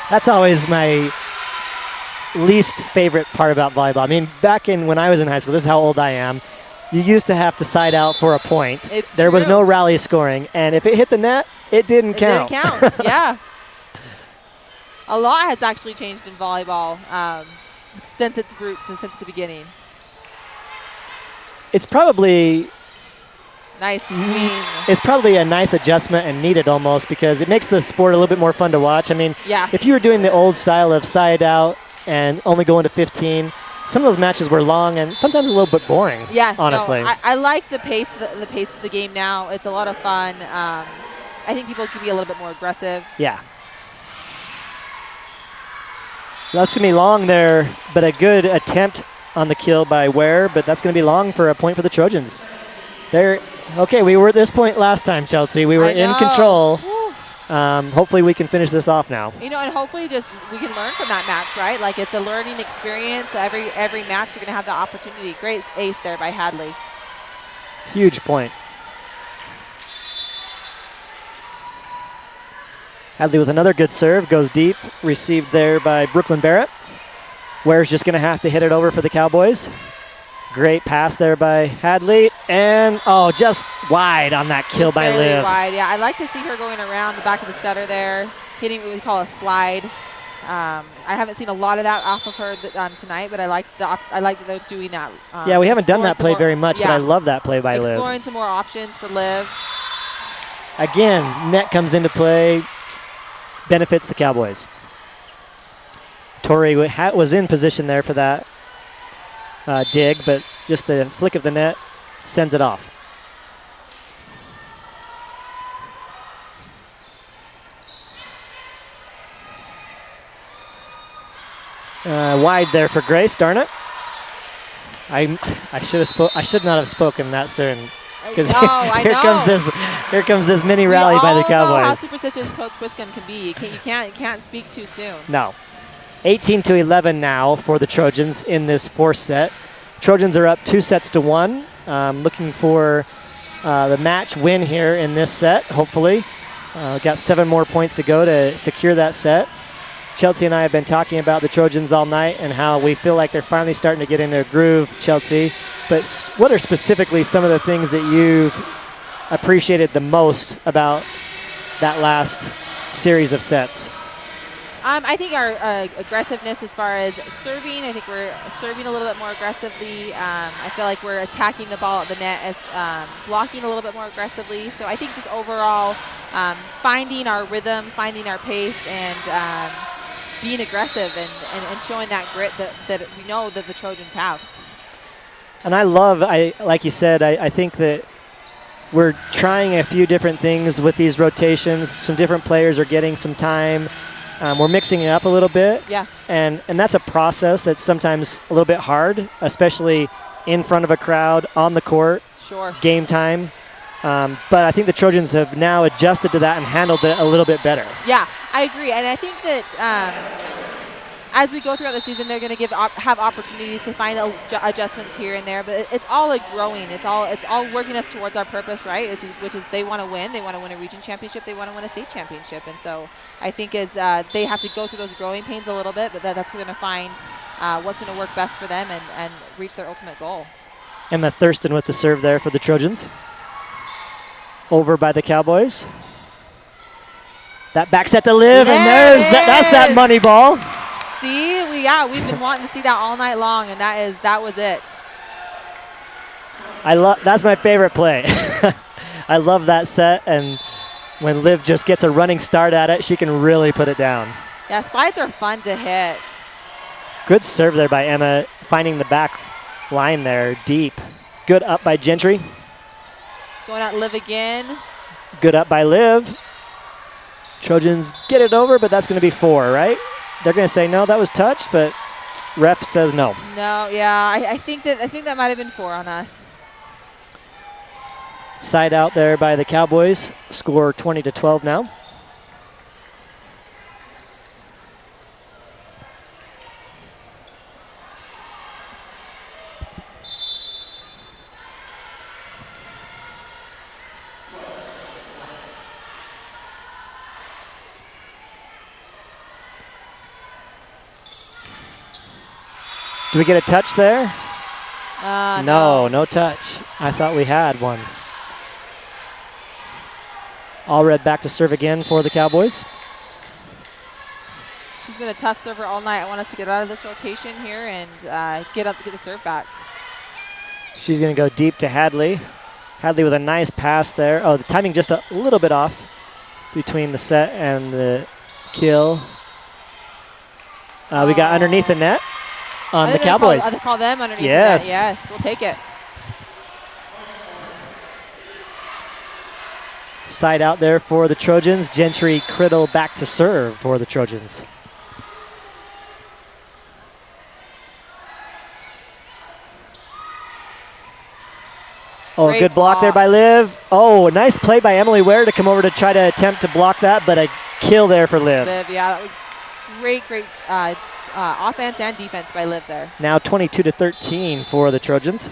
That's always my least favorite part about volleyball. I mean, back when I was in high school, this is how old I am, you used to have to side out for a point. There was no rally scoring, and if it hit the net, it didn't count. It didn't count, yeah. A lot has actually changed in volleyball since its roots and since the beginning. It's probably nice swing. It's probably a nice adjustment and needed almost because it makes the sport a little bit more fun to watch. I mean, if you were doing the old style of side out and only going to 15, some of those matches were long and sometimes a little bit boring. Yeah, honestly. No, I like the pace of the game now. It's a lot of fun. I think people can be a little bit more aggressive. Yeah. That's going to be long there, but a good attempt on the kill by Ware, but that's going to be long for a point for the Trojans. Okay, we were at this point last time, Chelsea. We were in control. Hopefully we can finish this off now. You know, and hopefully just we can learn from that match, right? Like it's a learning experience. Every match we're going to have the opportunity. Great ace there by Hadley. Huge point. Hadley with another good serve, goes deep, received there by Brooklyn Barrett. Ware's just going to have to hit it over for the Cowboys. Great pass there by Hadley, and just wide on that kill by Liv. Wide, yeah. I like to see her going around the back of the setter there, hitting what we call a slide. I haven't seen a lot of that off of her tonight, but I like that they're doing that. Yeah, we haven't done that play very much, but I love that play by Liv. Exploring some more options for Liv. Again, net comes into play, benefits the Cowboys. Tori was in position there for that dig, but just the flick of the net sends it off. Wide there for Grace, darn it. I should not have spoken that soon. Because here comes this mini rally by the Cowboys. We all know how superstitious Coach Wiscombe can be. You can't speak too soon. No. 18-11 now for the Trojans in this fourth set. Trojans are up 2-1. Looking for the match win here in this set, hopefully. Got 7 more points to go to secure that set. Chelsea and I have been talking about the Trojans all night and how we feel like they're finally starting to get into a groove, Chelsea. But what are specifically some of the things that you've appreciated the most about that last series of sets? I think our aggressiveness as far as serving, I think we're serving a little bit more aggressively. I feel like we're attacking the ball at the net as blocking a little bit more aggressively. So I think just overall finding our rhythm, finding our pace, and being aggressive and showing that grit that we know that the Trojans have. And like you said, I think that we're trying a few different things with these rotations. Some different players are getting some time. We're mixing it up a little bit. Yeah. And that's a process that's sometimes a little bit hard, especially in front of a crowd, on the court, game time. But I think the Trojans have now adjusted to that and handled it a little bit better. Yeah, I agree. And I think that as we go throughout the season, they're going to have opportunities to find adjustments here and there. But it's all like growing. It's all working us towards our purpose, right? Which is they want to win. They want to win a region championship. They want to win a state championship. And so I think as they have to go through those growing pains a little bit, but that's going to find what's going to work best for them and reach their ultimate goal. Emma Thurston with the serve there for the Trojans. Over by the Cowboys. That back set to Liv, and that's that money ball. See, we've been wanting to see that all night long, and that was it. That's my favorite play. I love that set, and when Liv just gets a running start at it, she can really put it down. Yeah, slides are fun to hit. Good serve there by Emma, finding the back line there deep. Good up by Gentry. Going out Liv again. Good up by Liv. Trojans get it over, but that's going to be 4, right? They're going to say no, that was touched, but ref says no. No, yeah, I think that might have been 4 on us. Side out there by the Cowboys. Score 20-12 now. Do we get a touch there? No touch. I thought we had one. Allred back to serve again for the Cowboys. She's been a tough server all night. I want us to get out of this rotation here and get the serve back. She's going to go deep to Hadley. Hadley with a nice pass there. Oh, the timing just a little bit off between the set and the kill. We got underneath the net. On the Cowboys. I'll call them underneath the net. Yes, we'll take it. Side out there for the Trojans. Gentry Criddle back to serve for the Trojans. Oh, Great good block there by Liv. Oh, a nice play by Emily Ware to come over to try to attempt to block that, but a kill there for Liv. Yeah, that was great offense and defense by Liv there. Now 22-13 for the Trojans.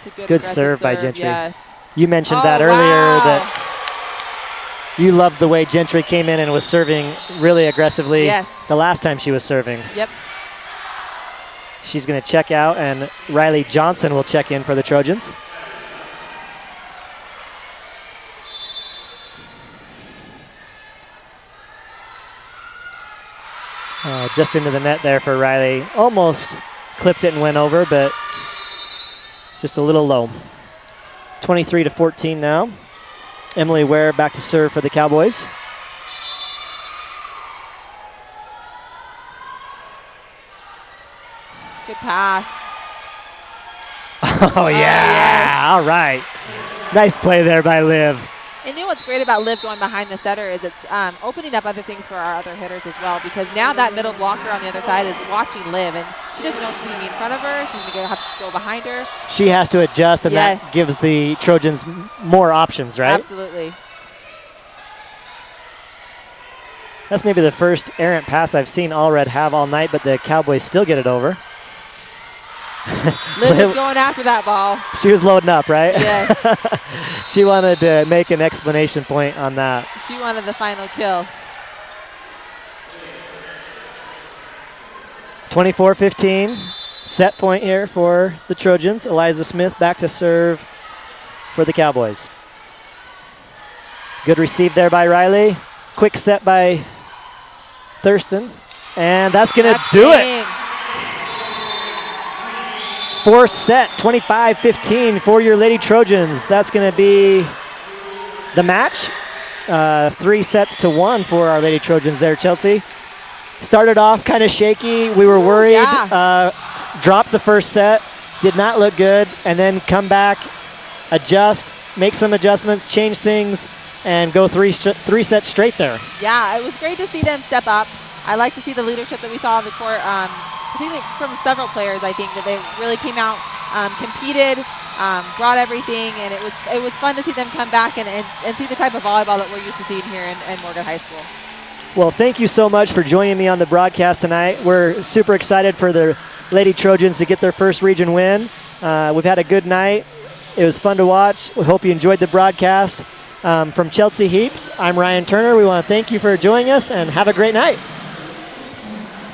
It's a Good serve by Gentry. Yes. You mentioned that earlier that you loved the way Gentry came in and was serving really aggressively the last time she was serving. Yep. She's going to check out, and Riley Johnson will check in for the Trojans. Just into the net there for Riley. Almost clipped it and went over, but just a little low. 23-14 now. Emily Ware back to serve for the Cowboys. Good pass. Oh, yeah. Yes. All right. Nice play there by Liv. And you know what's great about Liv going behind the setter is it's opening up other things for our other hitters as well, because now that middle blocker on the other side is watching Liv, and she doesn't know she's going to be in front of her. She's going to have to go behind her. She has to adjust, and that gives the Trojans more options, right? Absolutely. That's maybe the first errant pass I've seen Allred have all night, but the Cowboys still get it over. Liv is going after that ball. She was loading up, right? Yes. She wanted to make an explanation point on that. She wanted the final kill. 24-15. Set point here for the Trojans. Eliza Smith back to serve for the Cowboys. Good receive there by Riley. Quick set by Thurston. And that's going to do it. Fourth set, 25-15 for your Lady Trojans. That's going to be the match. 3-1 for our Lady Trojans there, Chelsea. Started off kind of shaky. We were worried. Dropped the first set. Did not look good. And then come back, adjust, make some adjustments, change things, and go three sets straight there. Yeah, it was great to see them step up. I like to see the leadership that we saw on the court, particularly from several players. I think that they really came out, competed, brought everything, and it was fun to see them come back and see the type of volleyball that we're used to seeing here in Morgan High School. Well, thank you so much for joining me on the broadcast tonight. We're super excited for the Lady Trojans to get their first region win. We've had a good night. It was fun to watch. We hope you enjoyed the broadcast. From Chelsea Heaps, I'm Ryan Turner. We want to thank you for joining us, and have a great night.